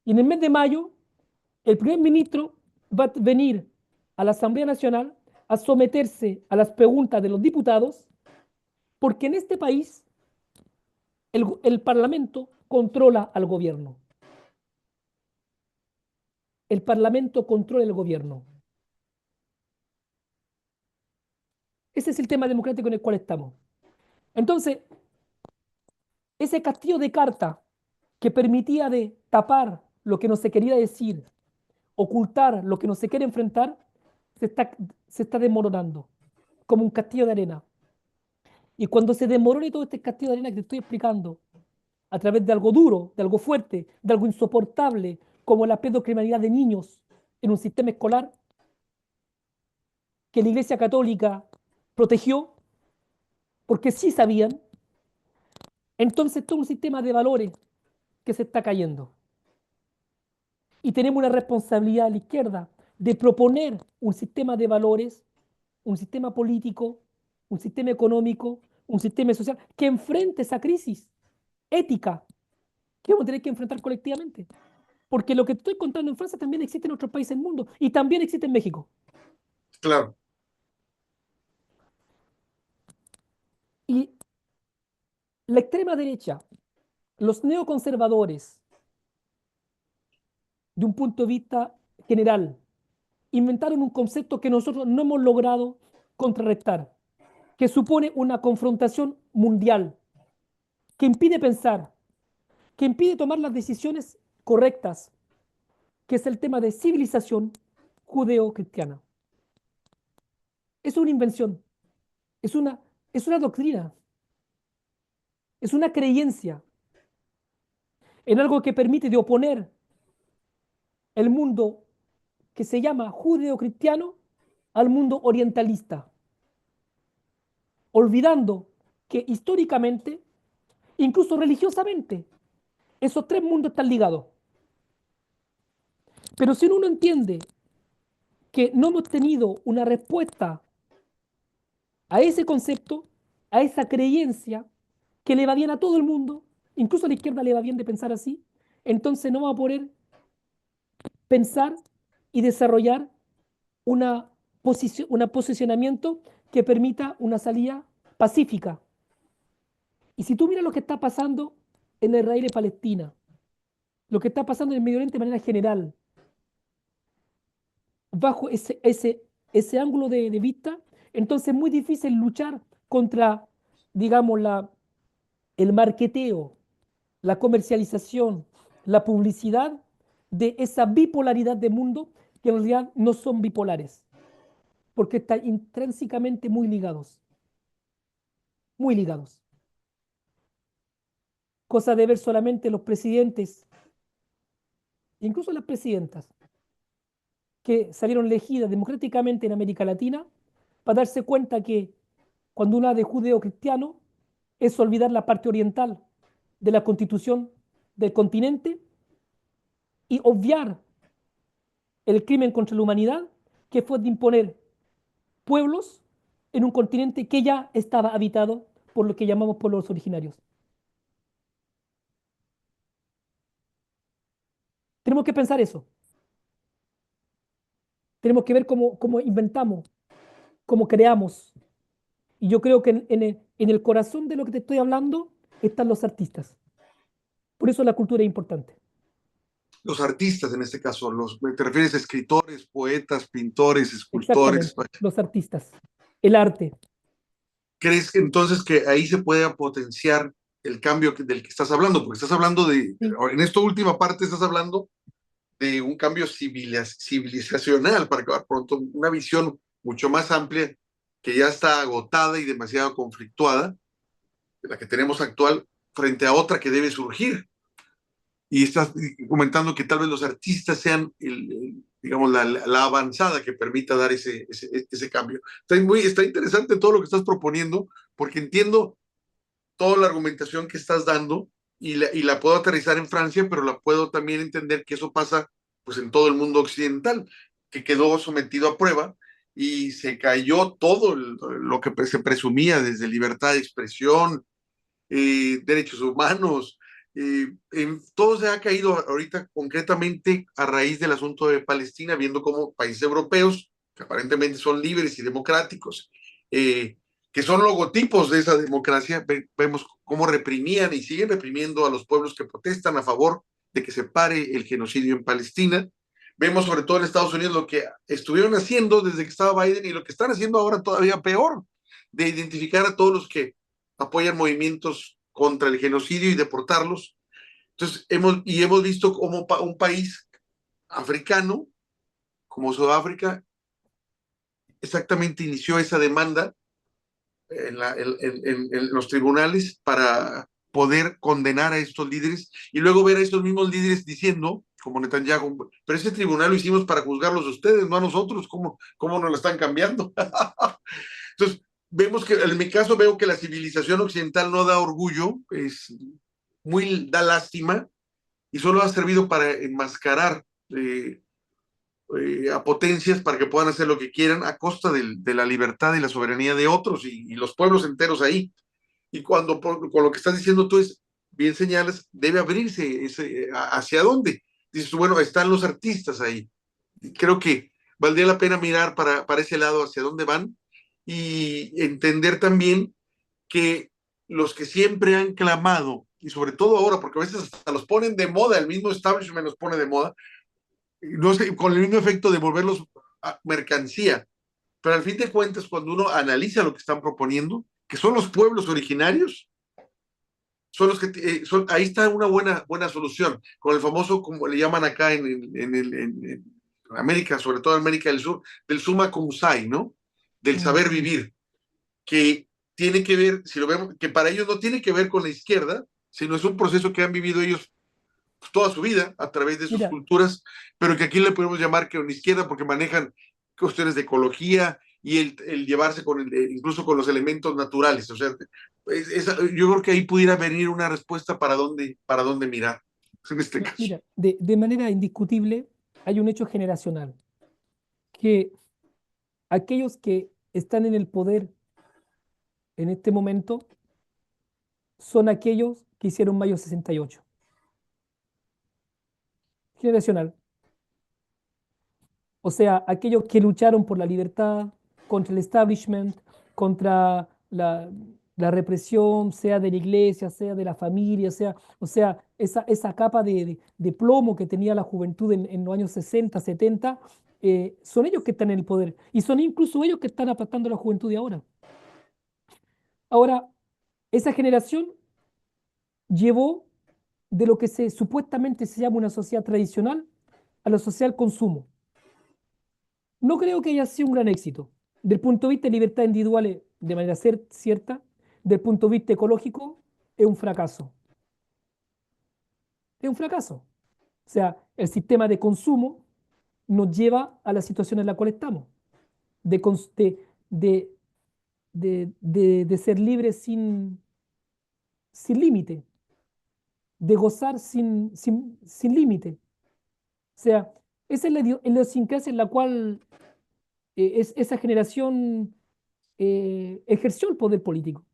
Y en el mes de mayo, el primer ministro va a venir a la Asamblea Nacional a someterse a las preguntas de los diputados, porque en este país el Parlamento controla al gobierno. El Parlamento controla el gobierno. Ese es el tema democrático en el cual estamos. Entonces, ese castillo de carta que permitía de tapar lo que no se quería decir, ocultar lo que no se quiere enfrentar, se está desmoronando como un castillo de arena. Y cuando se desmorone todo este castillo de arena que te estoy explicando, a través de algo duro, de algo fuerte, de algo insoportable, como la pedocriminalidad de niños en un sistema escolar que la Iglesia Católica protegió, porque sí sabían, entonces todo un sistema de valores que se está cayendo. Y tenemos una responsabilidad a la izquierda de proponer un sistema de valores, un sistema político, un sistema económico, un sistema social que enfrente esa crisis ética que vamos a tener que enfrentar colectivamente. Porque lo que estoy contando en Francia también existe en otros países del mundo y también existe en México. Claro. Y la extrema derecha, los neoconservadores, de un punto de vista general, inventaron un concepto que nosotros no hemos logrado contrarrestar, que supone una confrontación mundial, que impide pensar, que impide tomar las decisiones correctas, que es el tema de civilización judeo-cristiana. Es una invención, es una doctrina, es una creencia en algo que permite de oponer el mundo que se llama judeo-cristiano al mundo orientalista, olvidando que históricamente, incluso religiosamente, esos tres mundos están ligados. Pero si uno entiende que no hemos tenido una respuesta a ese concepto, a esa creencia que le va bien a todo el mundo, incluso a la izquierda le va bien de pensar así, entonces no va a poder pensar y desarrollar un posicionamiento que permita una salida pacífica. Y si tú miras lo que está pasando en Israel y Palestina, lo que está pasando en el Medio Oriente de manera general, bajo ese ángulo de vista, entonces es muy difícil luchar contra, digamos, el marketeo, la comercialización, la publicidad de esa bipolaridad de mundo que en realidad no son bipolares, porque están intrínsecamente muy ligados, muy ligados. Cosa de ver solamente los presidentes, incluso las presidentas, que salieron elegidas democráticamente en América Latina, para darse cuenta que cuando uno habla de judeo-cristiano es olvidar la parte oriental de la constitución del continente y obviar el crimen contra la humanidad que fue de imponer pueblos en un continente que ya estaba habitado por lo que llamamos pueblos originarios. Tenemos que pensar eso. Tenemos que ver cómo inventamos, cómo creamos. Y yo creo que en el corazón de lo que te estoy hablando están los artistas. Por eso la cultura es importante. Los artistas en este caso, te refieres a escritores, poetas, pintores, escultores. Exactamente, los artistas. El arte. ¿Crees que entonces que ahí se puede potenciar el cambio del que estás hablando? Porque estás hablando Sí, en esta última parte estás hablando de un cambio civilizacional, para acabar pronto, una visión mucho más amplia que ya está agotada y demasiado conflictuada, la que tenemos actual, frente a otra que debe surgir. Y estás comentando que tal vez los artistas sean, digamos, la avanzada que permita dar ese cambio. Está interesante todo lo que estás proponiendo, porque entiendo toda la argumentación que estás dando y la puedo aterrizar en Francia, pero la puedo también entender que eso pasa pues en todo el mundo occidental, que quedó sometido a prueba y se cayó todo lo que se presumía desde libertad de expresión, derechos humanos, todo se ha caído ahorita concretamente a raíz del asunto de Palestina, viendo cómo países europeos, que aparentemente son libres y democráticos, que son logotipos de esa democracia, vemos cómo reprimían y siguen reprimiendo a los pueblos que protestan a favor de que se pare el genocidio en Palestina. Vemos sobre todo en Estados Unidos lo que estuvieron haciendo desde que estaba Biden y lo que están haciendo ahora todavía peor, de identificar a todos los que apoyan movimientos contra el genocidio y deportarlos. Entonces, hemos visto como un país africano, como Sudáfrica, exactamente inició esa demanda en los tribunales para poder condenar a estos líderes y luego ver a estos mismos líderes diciendo, como Netanyahu, pero ese tribunal lo hicimos para juzgarlos a ustedes, no a nosotros, ¿cómo nos lo están cambiando? Entonces, vemos que en mi caso veo que la civilización occidental no da orgullo, da lástima y solo ha servido para enmascarar a potencias para que puedan hacer lo que quieran a costa de la libertad y la soberanía de otros y los pueblos enteros ahí. Y con lo que estás diciendo tú bien señalas, debe abrirse hacia dónde. Dices, bueno, están los artistas ahí. Y creo que valdría la pena mirar para ese lado hacia dónde van y entender también que los que siempre han clamado, y sobre todo ahora, porque a veces hasta los ponen de moda, el mismo establishment los pone de moda, no sé, con el mismo efecto de volverlos a mercancía. Pero al fin de cuentas, cuando uno analiza lo que están proponiendo, que son los pueblos originarios, son los que ahí está una buena solución, con el famoso, como le llaman acá en América, sobre todo en América del Sur, del summa cum sai, ¿no? Del mm, saber vivir, que tiene que ver, si lo vemos, que para ellos no tiene que ver con la izquierda, sino es un proceso que han vivido ellos toda su vida a través de sus mira, culturas, pero que aquí le podemos llamar que una izquierda porque manejan cuestiones de ecología y el llevarse incluso con los elementos naturales. O sea, yo creo que ahí pudiera venir una respuesta para dónde mirar en este caso. mira, de manera indiscutible hay un hecho generacional que aquellos que están en el poder en este momento son aquellos que hicieron mayo 68. Generacional. O sea, aquellos que lucharon por la libertad, contra el establishment, contra la represión, sea de la iglesia, sea de la familia, o sea, esa capa de plomo que tenía la juventud en los años 60, 70, son ellos que están en el poder. Y son incluso ellos que están aplastando a la juventud de ahora. Ahora, esa generación llevó de lo que supuestamente se llama una sociedad tradicional a la sociedad del consumo. No creo que haya sido un gran éxito. Del punto de vista de libertad individual, de manera cierta, del punto de vista ecológico, es un fracaso. Es un fracaso. O sea, el sistema de consumo nos lleva a la situación en la cual estamos, de, cons- de ser libres sin límite, de gozar sin límite. O sea, esa es la idiosincrasia en la cual esa generación ejerció el poder político,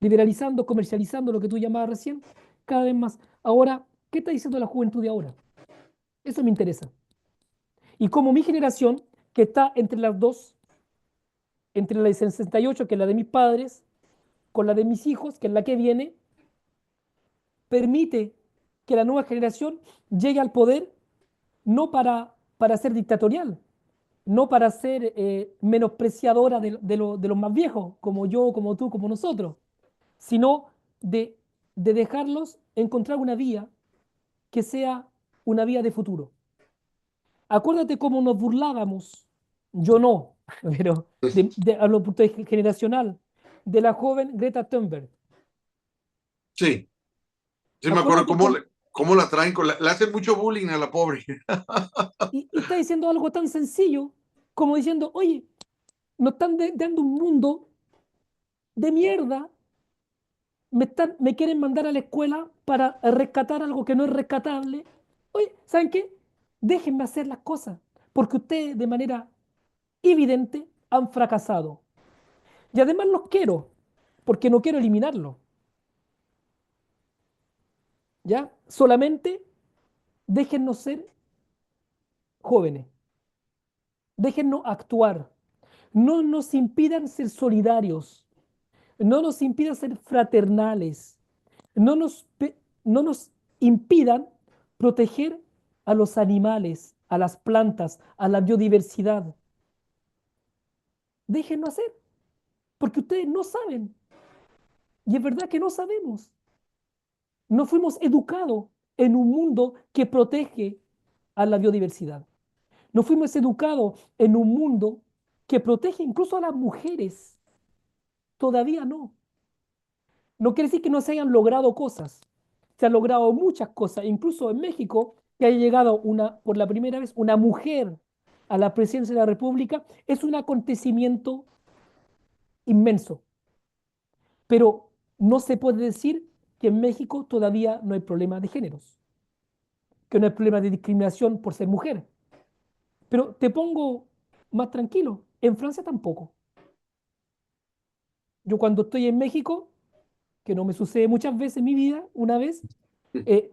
liberalizando, comercializando lo que tú llamabas recién, cada vez más. Ahora, ¿qué está diciendo la juventud de ahora? Eso me interesa. Y como mi generación, que está entre las dos, entre la de 68, que es la de mis padres, con la de mis hijos, que es la que viene, permite que la nueva generación llegue al poder no para ser dictatorial, no para ser menospreciadora de los más viejos, como yo, como tú, como nosotros, sino de dejarlos encontrar una vía que sea una vía de futuro. Acuérdate cómo nos burlábamos, yo no, pero a lo punto generacional, de la joven Greta Thunberg. Sí, sí me acuerdo Acuérdate cómo, cómo, cómo la traen, le hacen mucho bullying a la pobre. y está diciendo algo tan sencillo como diciendo, oye, nos están dando un mundo de mierda, me quieren mandar a la escuela para rescatar algo que no es rescatable. Oye, ¿saben qué? Déjenme hacer las cosas, porque ustedes de manera evidente han fracasado. Y además los quiero, porque no quiero eliminarlos, ¿ya? Solamente déjennos ser jóvenes, déjennos actuar, no nos impidan ser solidarios, no nos impidan ser fraternales, no nos, no nos impidan proteger a los animales, a las plantas, a la biodiversidad. Déjenlo hacer, porque ustedes no saben. Y es verdad que no sabemos. No fuimos educados en un mundo que protege a la biodiversidad. No fuimos educados en un mundo que protege incluso a las mujeres. Todavía no. No quiere decir que no se hayan logrado cosas. Se han logrado muchas cosas, incluso en México, que haya llegado por la primera vez una mujer a la presidencia de la República, es un acontecimiento inmenso. Pero no se puede decir que en México todavía no hay problema de géneros, que no hay problema de discriminación por ser mujer. Pero te pongo más tranquilo, en Francia tampoco. Yo cuando estoy en México, que no me sucede muchas veces en mi vida, una vez, eh,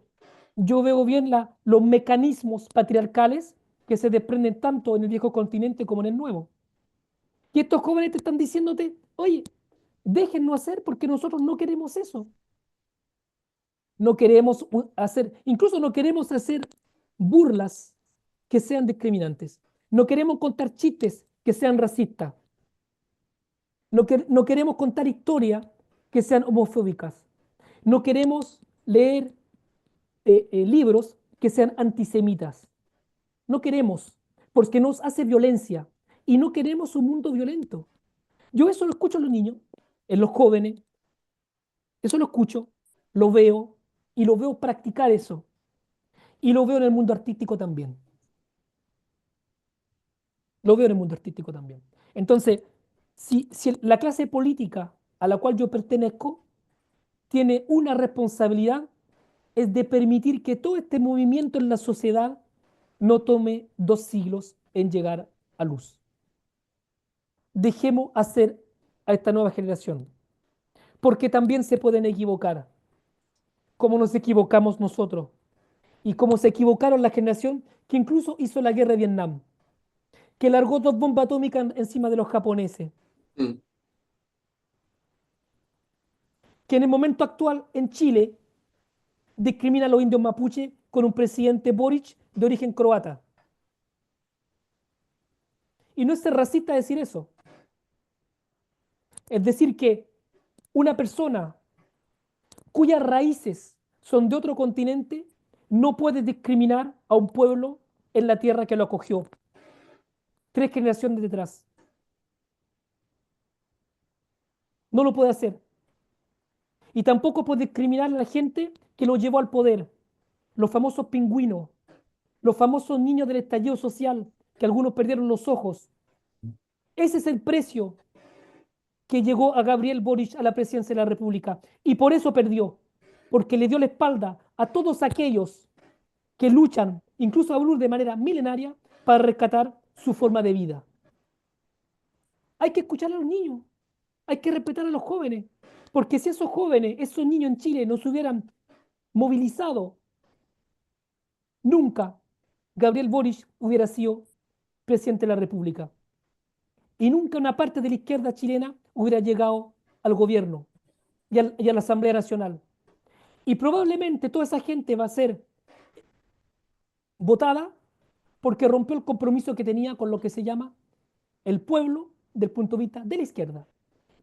yo veo bien los mecanismos patriarcales que se desprenden tanto en el viejo continente como en el nuevo. Y estos jóvenes te están diciéndote, oye, déjennos hacer porque nosotros no queremos eso. No queremos incluso no queremos hacer burlas que sean discriminantes. No queremos contar chistes que sean racistas. No queremos contar historias que sean homofóbicas. No queremos leer libros que sean antisemitas. No queremos, porque nos hace violencia. Y no queremos un mundo violento. Yo eso lo escucho en los niños, en los jóvenes. Eso lo escucho, lo veo y lo veo practicar eso. Y lo veo en el mundo artístico también. Lo veo en el mundo artístico también. Entonces, si la clase política a la cual yo pertenezco tiene una responsabilidad, es de permitir que todo este movimiento en la sociedad no tome 2 siglos, en llegar a luz. Dejemos hacer a esta nueva generación, porque también se pueden equivocar, como nos equivocamos nosotros, y como se equivocaron la generación que incluso hizo la guerra de Vietnam, que largó 2 bombas atómicas encima de los japoneses, Mm. que en el momento actual en Chile discrimina a los indios mapuche con un presidente Boric de origen croata. Y no es ser racista decir eso. Es decir, que una persona cuyas raíces son de otro continente no puede discriminar a un pueblo en la tierra que lo acogió 3 generaciones detrás. No lo puede hacer. Y tampoco puede discriminar a la gente que lo llevó al poder. Los famosos pingüinos, los famosos niños del estallido social, que algunos perdieron los ojos. Ese es el precio que llegó a Gabriel Boric a la presidencia de la República. Y por eso perdió, porque le dio la espalda a todos aquellos que luchan, incluso a Blur de manera milenaria, para rescatar su forma de vida. Hay que escuchar a los niños, hay que respetar a los jóvenes, porque si esos jóvenes, esos niños en Chile no se hubieran movilizado, nunca Gabriel Boric hubiera sido presidente de la República. Y nunca una parte de la izquierda chilena hubiera llegado al gobierno y a la Asamblea Nacional. Y probablemente toda esa gente va a ser votada porque rompió el compromiso que tenía con lo que se llama el pueblo del punto de vista de la izquierda.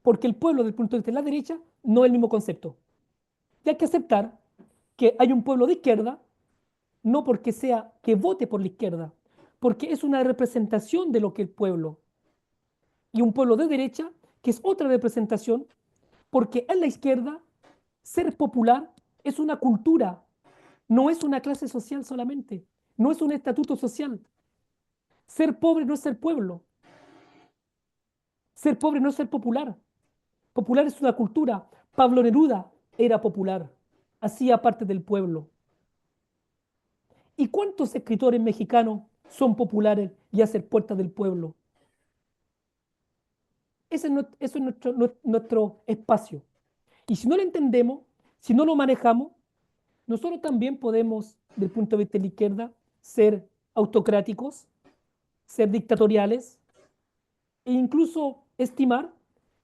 Porque el pueblo del punto de vista de la derecha no es el mismo concepto. Y hay que aceptar que hay un pueblo de izquierda, no porque sea que vote por la izquierda, porque es una representación de lo que el pueblo. Y un pueblo de derecha, que es otra representación, porque en la izquierda ser popular es una cultura, no es una clase social solamente, no es un estatuto social. Ser pobre no es ser pueblo, ser pobre no es ser popular. Popular es una cultura. Pablo Neruda era popular, hacía parte del pueblo. ¿Y cuántos escritores mexicanos son populares y hacen puerta del pueblo? Eso es nuestro espacio. Y si no lo entendemos, si no lo manejamos, nosotros también podemos, del punto de vista de la izquierda, ser autocráticos, ser dictatoriales e incluso estimar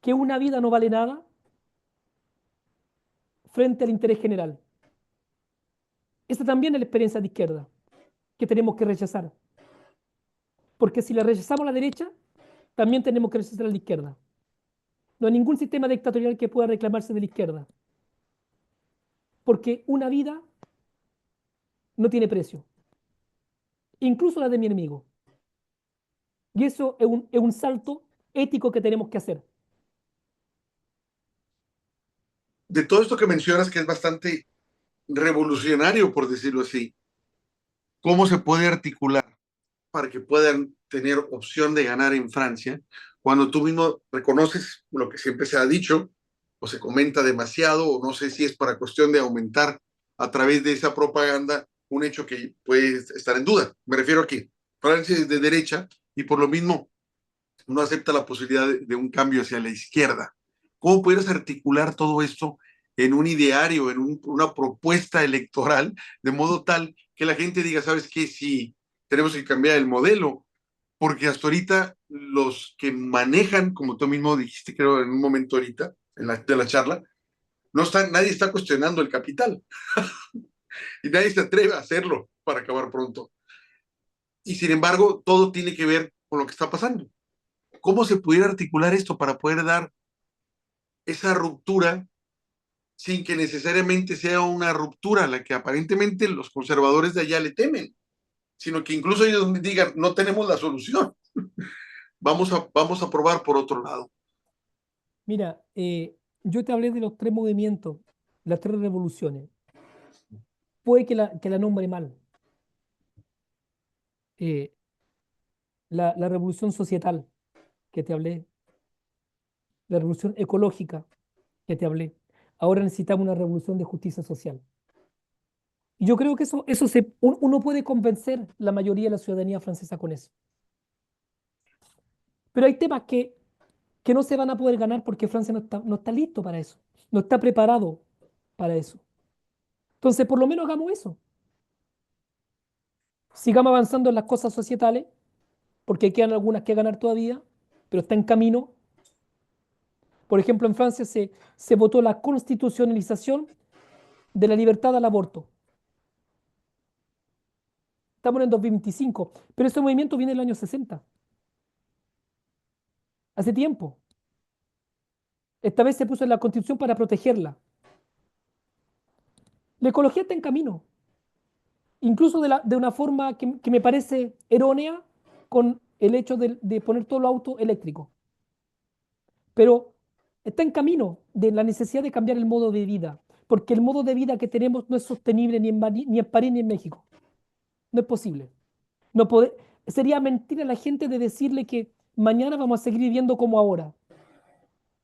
que una vida no vale nada frente al interés general. Esta también es la experiencia de izquierda que tenemos que rechazar. Porque si la rechazamos a la derecha, también tenemos que rechazar a la izquierda. No hay ningún sistema dictatorial que pueda reclamarse de la izquierda. Porque una vida no tiene precio. Incluso la de mi enemigo. Y eso es un salto ético que tenemos que hacer. De todo esto que mencionas, que es bastante revolucionario, por decirlo así, ¿cómo se puede articular para que puedan tener opción de ganar en Francia cuando tú mismo reconoces lo que siempre se ha dicho o se comenta demasiado, o no sé si es para cuestión de aumentar a través de esa propaganda un hecho que puede estar en duda? Me refiero a que Francia es de derecha y por lo mismo no acepta la posibilidad de un cambio hacia la izquierda. ¿Cómo puedes articular todo esto en un ideario, en una propuesta electoral, de modo tal que la gente diga, ¿sabes qué? Sí, tenemos que cambiar el modelo, porque hasta ahorita los que manejan, como tú mismo dijiste, creo en un momento ahorita, de la charla, no están, nadie está cuestionando el capital y nadie se atreve a hacerlo para acabar pronto. Y sin embargo, todo tiene que ver con lo que está pasando. ¿Cómo se pudiera articular esto para poder dar esa ruptura sin que necesariamente sea una ruptura a la que aparentemente los conservadores de allá le temen, sino que incluso ellos digan, no tenemos la solución, vamos a probar por otro lado? Mira, yo te hablé de los 3 movimientos, las 3 revoluciones. Puede que la nombre mal. Eh, la revolución societal que te hablé, la revolución ecológica que te hablé. Ahora necesitamos una revolución de justicia social. Y yo creo que uno puede convencer la mayoría de la ciudadanía francesa con eso. Pero hay temas que no se van a poder ganar porque Francia no está listo para eso, no está preparado para eso. Entonces, por lo menos hagamos eso. Sigamos avanzando en las cosas societales, porque quedan algunas que ganar todavía, pero está en camino. Por ejemplo, en Francia se votó la constitucionalización de la libertad al aborto. Estamos en el 2025, pero ese movimiento viene del año 60, hace tiempo. Esta vez se puso en la constitución para protegerla. La ecología está en camino, incluso de una forma que me parece errónea con el hecho de poner todo lo auto eléctrico. Pero está en camino de la necesidad de cambiar el modo de vida, porque el modo de vida que tenemos no es sostenible ni en París ni en México. No es posible. No pode- Sería mentir a la gente de decirle que mañana vamos a seguir viviendo como ahora.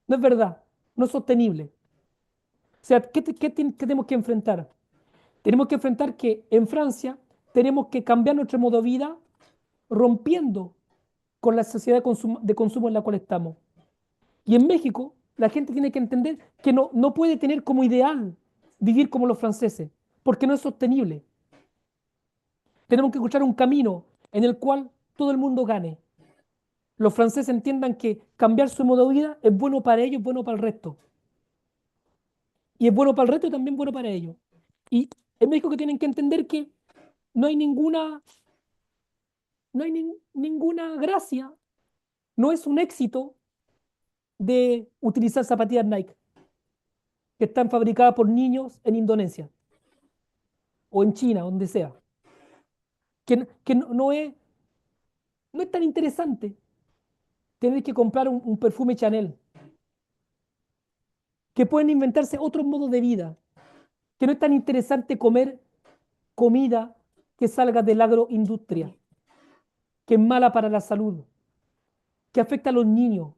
No es verdad, no es sostenible. O sea, ¿qué tenemos que enfrentar? Tenemos que enfrentar que en Francia tenemos que cambiar nuestro modo de vida rompiendo con la sociedad de consumo en la cual estamos. Y en México la gente tiene que entender que no puede tener como ideal vivir como los franceses, porque no es sostenible. Tenemos que encontrar un camino en el cual todo el mundo gane. Los franceses entiendan que cambiar su modo de vida es bueno para ellos, es bueno para el resto. Y es bueno para el resto y también bueno para ellos. Y en México que tienen que entender que no hay ninguna gracia, no es un éxito de utilizar zapatillas Nike que están fabricadas por niños en Indonesia o en China, donde sea. Que no es tan interesante tener que comprar un perfume Chanel, que pueden inventarse otros modos de vida, que no es tan interesante comer comida que salga de la agroindustria, que es mala para la salud, que afecta a los niños,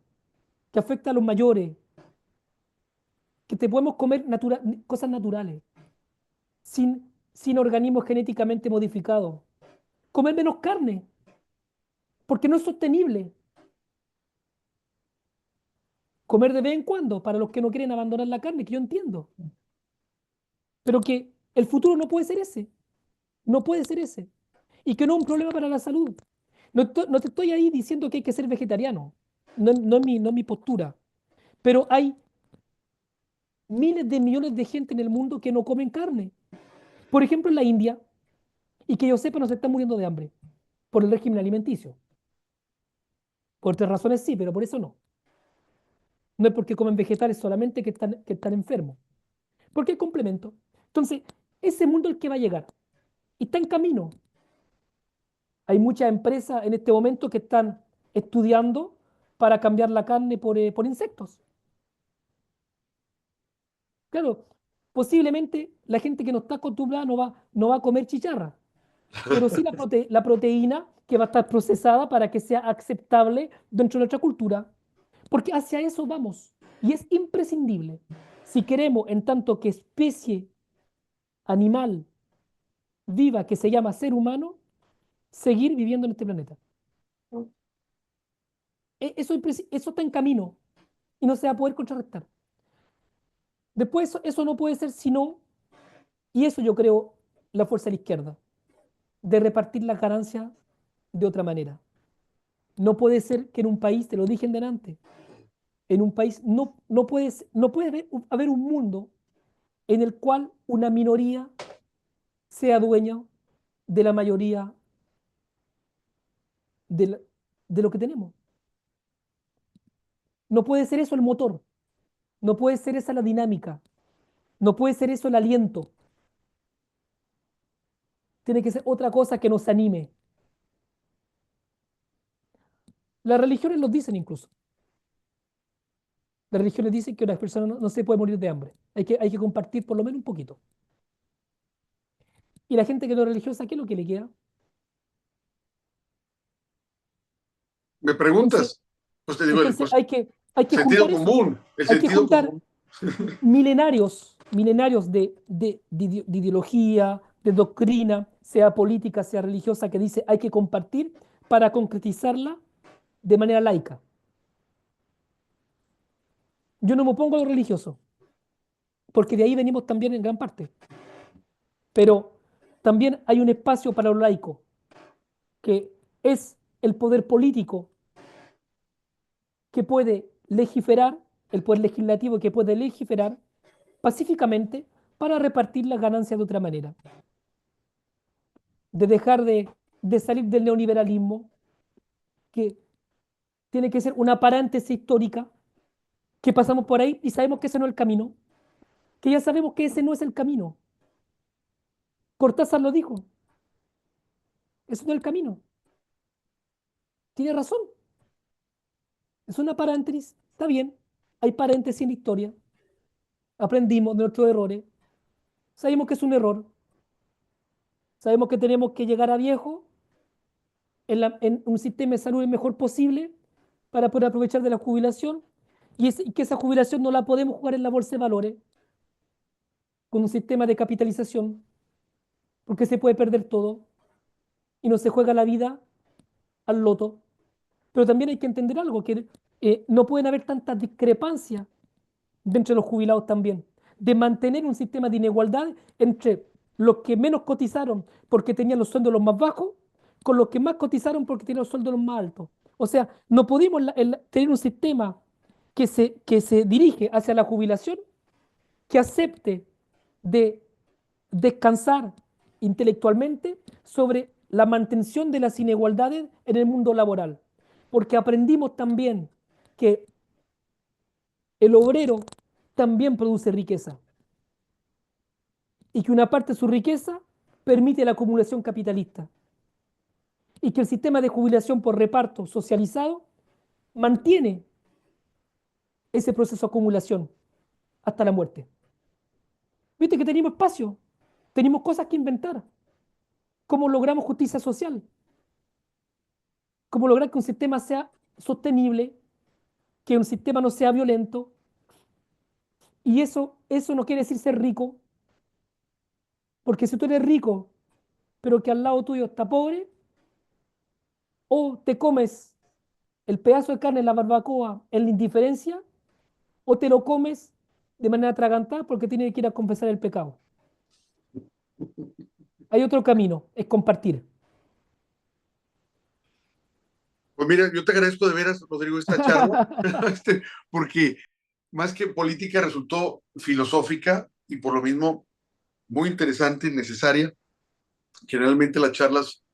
que afecta a los mayores, que te podemos comer cosas naturales, sin organismos genéticamente modificados. Comer menos carne, porque no es sostenible. Comer de vez en cuando, para los que no quieren abandonar la carne, que yo entiendo. Pero que el futuro no puede ser ese. No puede ser ese. Y que no es un problema para la salud. No te estoy ahí diciendo que hay que ser vegetariano. No es mi postura. Pero hay miles de millones de gente en el mundo que no comen carne. Por ejemplo, en la India, y que yo sepa, no se están muriendo de hambre por el régimen alimenticio. Por otras razones sí, pero por eso no. No es porque comen vegetales solamente que están enfermos. Porque hay complemento. Entonces, ese mundo es el que va a llegar. Y está en camino. Hay muchas empresas en este momento que están estudiando para cambiar la carne por insectos. Claro, posiblemente la gente que no está acostumbrada no va a comer chicharra, pero sí la proteína que va a estar procesada para que sea aceptable dentro de nuestra cultura, porque hacia eso vamos y es imprescindible. Si queremos, en tanto que especie animal viva que se llama ser humano, seguir viviendo en este planeta. Eso está en camino y no se va a poder contrarrestar. Después eso no puede ser sino, y eso yo creo, la fuerza de la izquierda, de repartir las ganancias de otra manera. No puede ser que en un país, te lo dije en delante, en un país no puede haber un mundo en el cual una minoría sea dueña de la mayoría de lo que tenemos. No puede ser eso el motor, no puede ser esa la dinámica, no puede ser eso el aliento. Tiene que ser otra cosa que nos anime. Las religiones lo dicen incluso. Las religiones dicen que una persona no se puede morir de hambre. Hay que compartir por lo menos un poquito. Y la gente que no es religiosa, ¿qué es lo que le queda? ¿Me Entonces, preguntas? Pues te digo, entonces hay que sentido juntar eso. común, el Hay que sentido juntar común. milenarios de ideología, de doctrina, sea política, sea religiosa, que dice hay que compartir para concretizarla de manera laica. Yo no me opongo a lo religioso, porque de ahí venimos también en gran parte. Pero también hay un espacio para lo laico, que es el poder político que puede legiferar, el poder legislativo que puede legiferar pacíficamente para repartir las ganancias de otra manera, de dejar de salir del neoliberalismo, que tiene que ser una paréntesis histórica, que pasamos por ahí y sabemos que ese no es el camino, que ya sabemos que ese no es el camino. Cortázar lo dijo, eso no es el camino. Tiene razón, es una paréntesis, está bien, hay paréntesis en la historia, aprendimos de nuestros errores, sabemos que es un error, sabemos que tenemos que llegar a viejo en un sistema de salud el mejor posible para poder aprovechar de la jubilación y que esa jubilación no la podemos jugar en la bolsa de valores con un sistema de capitalización porque se puede perder todo y no se juega la vida al loto. Pero también hay que entender algo, que no pueden haber tantas discrepancias de los jubilados también, de mantener un sistema de inigualdad entre los que menos cotizaron porque tenían los sueldos los más bajos con los que más cotizaron porque tenían los sueldos los más altos. O sea, no podemos tener un sistema que se dirige hacia la jubilación, que acepte de descansar intelectualmente sobre la mantención de las inigualdades en el mundo laboral. Porque aprendimos también que el obrero también produce riqueza y que una parte de su riqueza permite la acumulación capitalista y que el sistema de jubilación por reparto socializado mantiene ese proceso de acumulación hasta la muerte. Viste que tenemos espacio, tenemos cosas que inventar. ¿Cómo logramos justicia social? ¿Cómo lograr que un sistema sea sostenible, que un sistema no sea violento? Y eso no quiere decir ser rico, porque si tú eres rico, pero que al lado tuyo está pobre, o te comes el pedazo de carne en la barbacoa en la indiferencia, o te lo comes de manera atragantada porque tienes que ir a confesar el pecado. Hay otro camino, es compartir. Pues mira, yo te agradezco de veras, Rodrigo, esta charla, porque más que política resultó filosófica y por lo mismo muy interesante y necesaria. Generalmente las charlas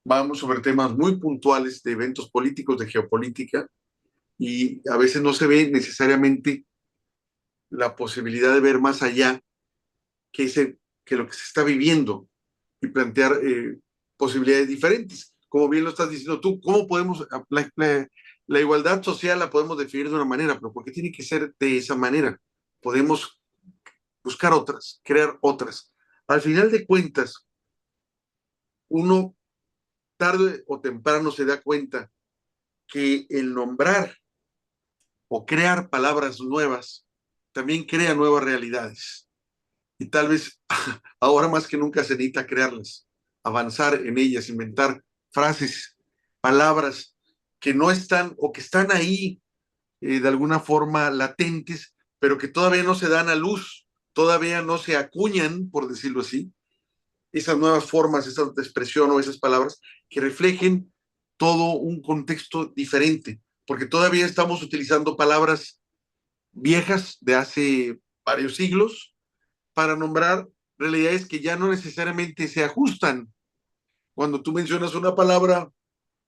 vamos sobre temas muy puntuales de eventos políticos, de geopolítica, y a veces no se ve necesariamente la posibilidad de ver más allá que lo que se está viviendo y plantear posibilidades diferentes. Como bien lo estás diciendo tú, ¿cómo podemos, la igualdad social la podemos definir de una manera, pero ¿por qué tiene que ser de esa manera? Podemos buscar otras, crear otras. Al final de cuentas, uno tarde o temprano se da cuenta que el nombrar o crear palabras nuevas también crea nuevas realidades. Y tal vez ahora más que nunca se necesita crearlas, avanzar en ellas, inventar frases, palabras que no están o que están ahí de alguna forma latentes, pero que todavía no se dan a luz, todavía no se acuñan, por decirlo así, esas nuevas formas, esa expresión o esas palabras que reflejen todo un contexto diferente, porque todavía estamos utilizando palabras viejas de hace varios siglos para nombrar realidades que ya no necesariamente se ajustan. Cuando tú mencionas una palabra,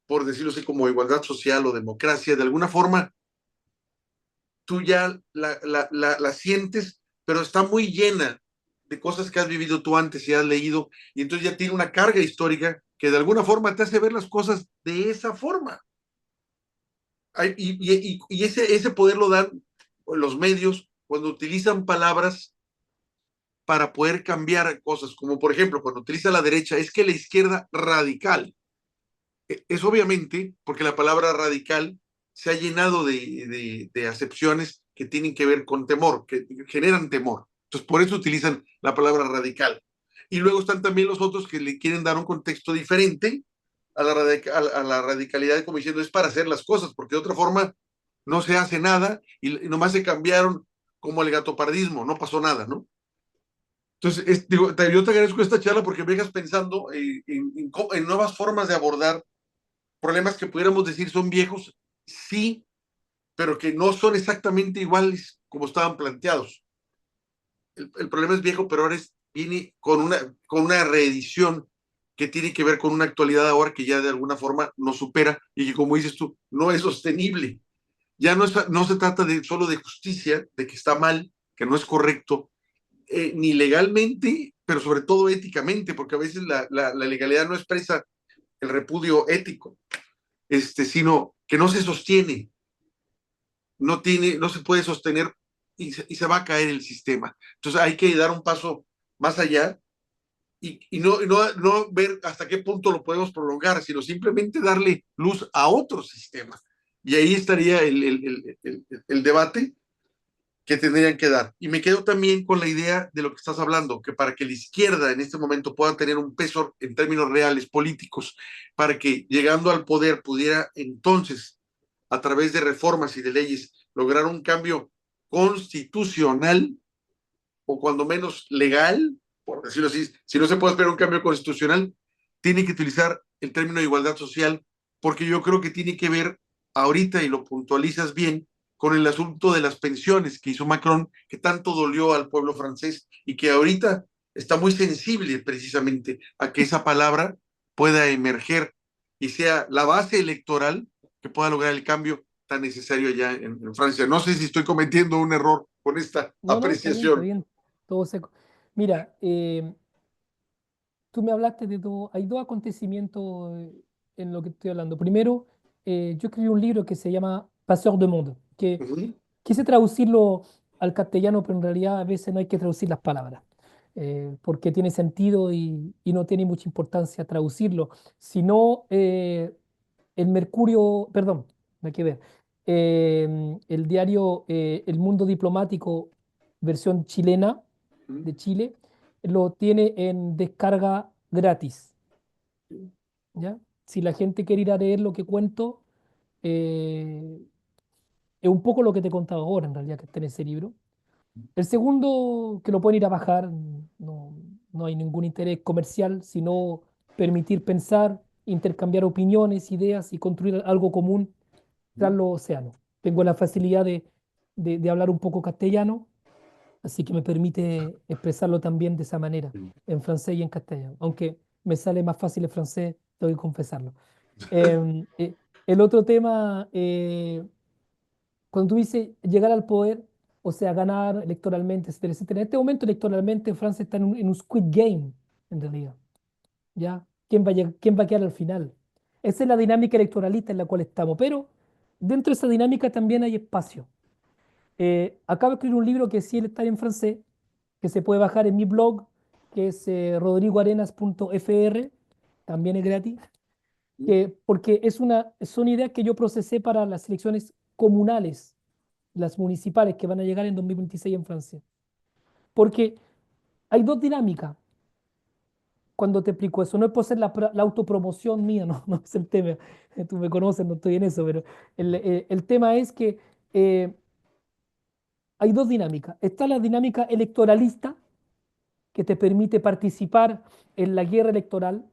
por decirlo así, como igualdad social o democracia, de alguna forma tú ya la sientes, pero está muy llena de cosas que has vivido tú antes y has leído, y entonces ya tiene una carga histórica que de alguna forma te hace ver las cosas de esa forma. Y ese poder lo dan los medios cuando utilizan palabras para poder cambiar cosas, como por ejemplo, cuando utiliza la derecha, es que la izquierda radical, es obviamente porque la palabra radical se ha llenado de acepciones que tienen que ver con temor, que generan temor. Entonces, por eso utilizan la palabra radical. Y luego están también los otros que le quieren dar un contexto diferente a la radicalidad, como diciendo, es para hacer las cosas, porque de otra forma no se hace nada y nomás se cambiaron como el gatopardismo, no pasó nada, ¿no? Entonces, digo, yo te agradezco esta charla porque me dejas pensando en nuevas formas de abordar problemas que pudiéramos decir son viejos, sí, pero que no son exactamente iguales como estaban planteados. El problema es viejo, pero ahora viene con una reedición que tiene que ver con una actualidad ahora que ya de alguna forma nos supera y que, como dices tú, no es sostenible. Ya no se trata solo de justicia, de que está mal, que no es correcto, ni legalmente, pero sobre todo éticamente, porque a veces la legalidad no expresa el repudio ético, sino que no se sostiene, no se puede sostener y se va a caer el sistema. Entonces hay que dar un paso más allá no ver hasta qué punto lo podemos prolongar, sino simplemente darle luz a otro sistema. Y ahí estaría el debate que tendrían que dar. Y me quedo también con la idea de lo que estás hablando, que para que la izquierda en este momento pueda tener un peso en términos reales políticos, para que llegando al poder pudiera entonces, a través de reformas y de leyes, lograr un cambio constitucional o cuando menos legal, por decirlo así, si no se puede esperar un cambio constitucional, tiene que utilizar el término de igualdad social, porque yo creo que tiene que ver ahorita, y lo puntualizas bien, con el asunto de las pensiones que hizo Macron, que tanto dolió al pueblo francés y que ahorita está muy sensible precisamente a que esa palabra pueda emerger y sea la base electoral que pueda lograr el cambio tan necesario allá en Francia. No sé si estoy cometiendo un error con esta No, no, está apreciación. bien, todo seco. Mira, tú me hablaste hay dos acontecimientos en lo que estoy hablando. Primero, yo escribí un libro que se llama Passeur de Monde, que Ujú. quise traducirlo al castellano, pero en realidad a veces no hay que traducir las palabras, porque tiene sentido y no tiene mucha importancia traducirlo, sino el Mercurio, perdón, no hay que ver, el diario El Mundo Diplomático, versión chilena de Chile, lo tiene en descarga gratis, ¿ya? Si la gente quiere ir a leer lo que cuento, eh, es un poco lo que te he contado ahora, en realidad, que está en ese libro. El segundo, que lo pueden ir a bajar, no, no hay ningún interés comercial, sino permitir pensar, intercambiar opiniones, ideas y construir algo común tras los océanos. Tengo la facilidad de hablar un poco castellano, así que me permite expresarlo también de esa manera, en francés y en castellano, aunque me sale más fácil el francés, tengo que confesarlo. Em, eh, el otro tema, cuando tú dices llegar al poder, o sea, ganar electoralmente, etcétera, etcétera. En este momento electoralmente Francia está en un Squid Game, en realidad. ¿Ya? ¿Quién va a quedar al final? Esa es la dinámica electoralista en la cual estamos, pero dentro de esa dinámica también hay espacio. Acabo de escribir un libro que sí está en francés, que se puede bajar en mi blog, que es rodrigoarenas.fr, también es gratis, porque son ideas que yo procesé para las elecciones comunales, las municipales que van a llegar en 2026 en Francia. Porque hay dos dinámicas cuando te explico eso. No es por ser la autopromoción mía, no, no es el tema. Tú me conoces, no estoy en eso, pero el tema es que hay dos dinámicas. Está la dinámica electoralista, que te permite participar en la guerra electoral,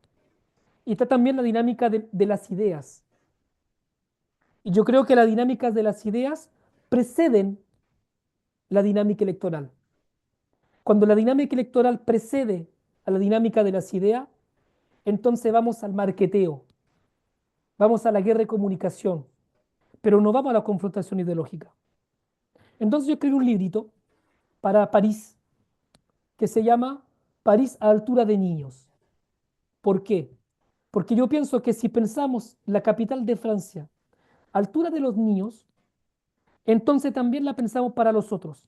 y está también la dinámica de las ideas. Y yo creo que las dinámicas de las ideas preceden la dinámica electoral. Cuando la dinámica electoral precede a la dinámica de las ideas, entonces vamos al marqueteo, vamos a la guerra de comunicación, pero no vamos a la confrontación ideológica. Entonces yo escribí un librito para París que se llama París a altura de niños. ¿Por qué? Porque yo pienso que si pensamos la capital de Francia a altura de los niños, entonces también la pensamos para los otros.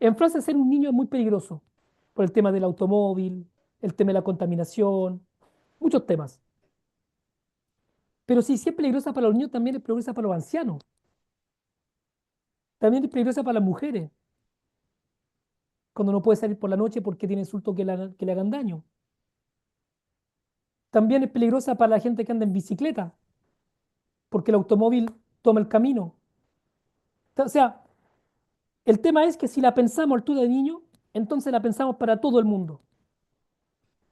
En Francia ser un niño es muy peligroso por el tema del automóvil, el tema de la contaminación, muchos temas. Pero si es peligrosa para los niños, también es peligrosa para los ancianos. También es peligrosa para las mujeres, cuando no puede salir por la noche porque tiene insultos que le hagan daño. También es peligrosa para la gente que anda en bicicleta, porque el automóvil toma el camino. O sea, el tema es que si la pensamos a altura de niño, entonces la pensamos para todo el mundo.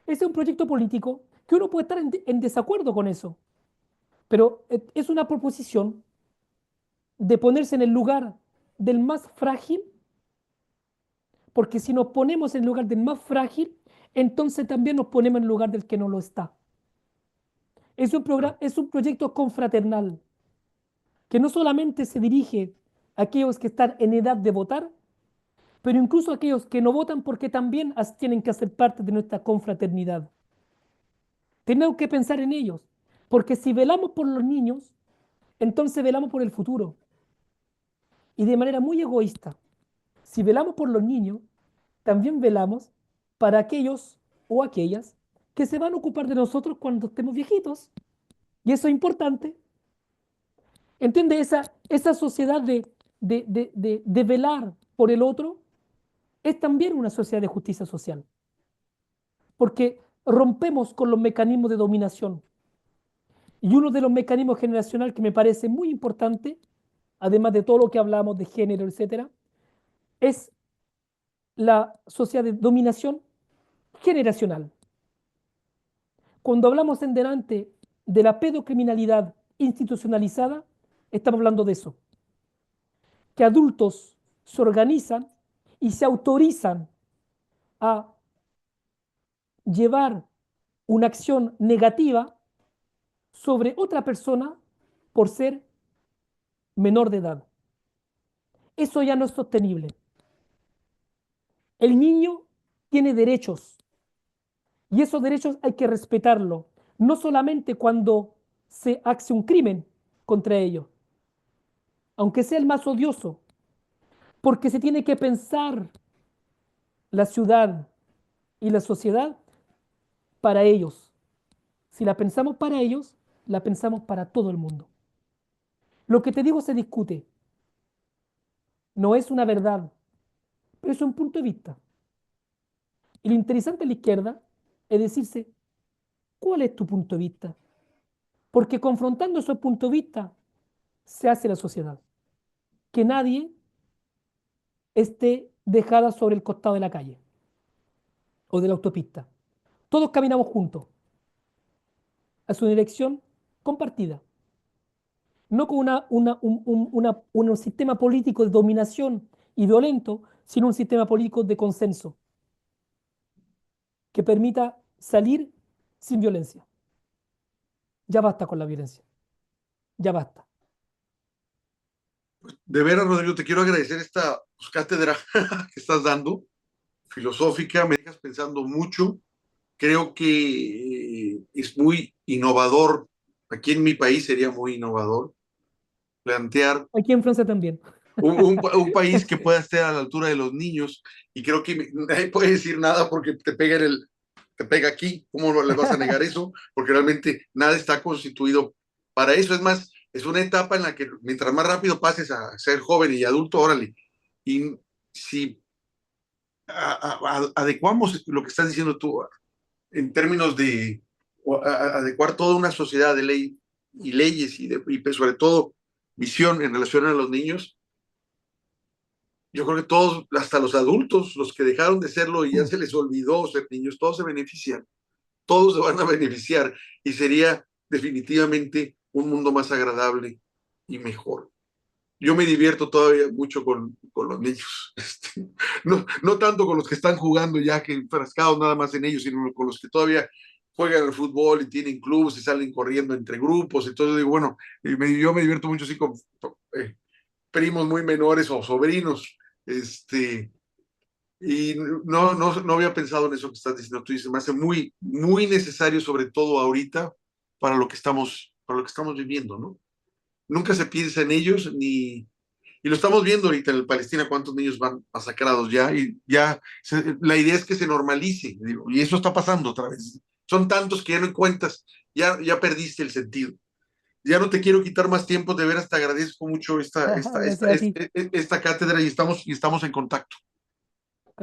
Ese es un proyecto político que uno puede estar en desacuerdo con eso, pero es una proposición de ponerse en el lugar del más frágil, porque si nos ponemos en el lugar del más frágil, entonces también nos ponemos en el lugar del que no lo está. Es un proyecto confraternal que no solamente se dirige a aquellos que están en edad de votar, pero incluso a aquellos que no votan porque también tienen que hacer parte de nuestra confraternidad. Tenemos que pensar en ellos, porque si velamos por los niños, entonces velamos por el futuro. Y de manera muy egoísta, si velamos por los niños, también velamos para aquellos o aquellas que se van a ocupar de nosotros cuando estemos viejitos. Y eso es importante. ¿Entiende? Esa sociedad de velar por el otro es también una sociedad de justicia social, porque rompemos con los mecanismos de dominación. Y uno de los mecanismos generacional que me parece muy importante, además de todo lo que hablamos de género, etcétera, es la sociedad de dominación generacional. Cuando hablamos en delante de la pedocriminalidad institucionalizada, estamos hablando de eso, que adultos se organizan y se autorizan a llevar una acción negativa sobre otra persona por ser menor de edad. Eso ya no es sostenible. El niño tiene derechos y esos derechos hay que respetarlo, no solamente cuando se hace un crimen contra ellos, aunque sea el más odioso, porque se tiene que pensar la ciudad y la sociedad para ellos. Si la pensamos para ellos, la pensamos para todo el mundo. Lo que te digo se discute, no es una verdad, pero es un punto de vista. Y lo interesante de la izquierda es decirse, ¿cuál es tu punto de vista? Porque confrontando esos puntos de vista se hace la sociedad. Que nadie esté dejada sobre el costado de la calle o de la autopista. Todos caminamos juntos a su dirección compartida. No con un sistema político de dominación y violento, sino un sistema político de consenso que permita salir sin violencia. Ya basta con la violencia. Ya basta. De veras, Rodrigo, te quiero agradecer esta cátedra que estás dando, filosófica, me dejas pensando mucho. Creo que es muy innovador. Aquí en mi país sería muy innovador plantear Aquí en Francia también. un país que pueda estar a la altura de los niños, y creo que nadie puede decir nada porque te pega aquí. ¿Cómo no le vas a negar eso? Porque realmente nada está constituido para eso. Es más, es una etapa en la que mientras más rápido pases a ser joven y adulto, órale. Y si adecuamos lo que estás diciendo tú en términos de adecuar toda una sociedad de ley y leyes y sobre todo visión en relación a los niños, yo creo que todos, hasta los adultos, los que dejaron de serlo y ya se les olvidó ser niños, todos se benefician, todos se van a beneficiar, y sería definitivamente un mundo más agradable y mejor. Yo me divierto todavía mucho con los niños, no tanto con los que están jugando ya que enfrascados nada más en ellos, sino con los que todavía juegan al fútbol y tienen clubes y salen corriendo entre grupos. Entonces digo, bueno, yo me divierto mucho así con primos muy menores o sobrinos, y no había pensado en eso que estás diciendo tú. Dices, me hace muy, muy necesario, sobre todo ahorita, para lo que estamos viviendo, ¿no? Nunca se piensa en ellos, y lo estamos viendo ahorita en el Palestina, cuántos niños van masacrados ya, y ya la idea es que se normalice, digo, y eso está pasando otra vez. Son tantos que ya no cuentas, ya perdiste el sentido. Ya no te quiero quitar más tiempo, de veras te agradezco mucho Gracias a ti, esta cátedra, y estamos en contacto.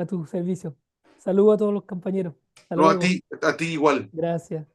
a tu servicio. Saludos a todos los compañeros. Hasta No, luego. a ti igual. Gracias.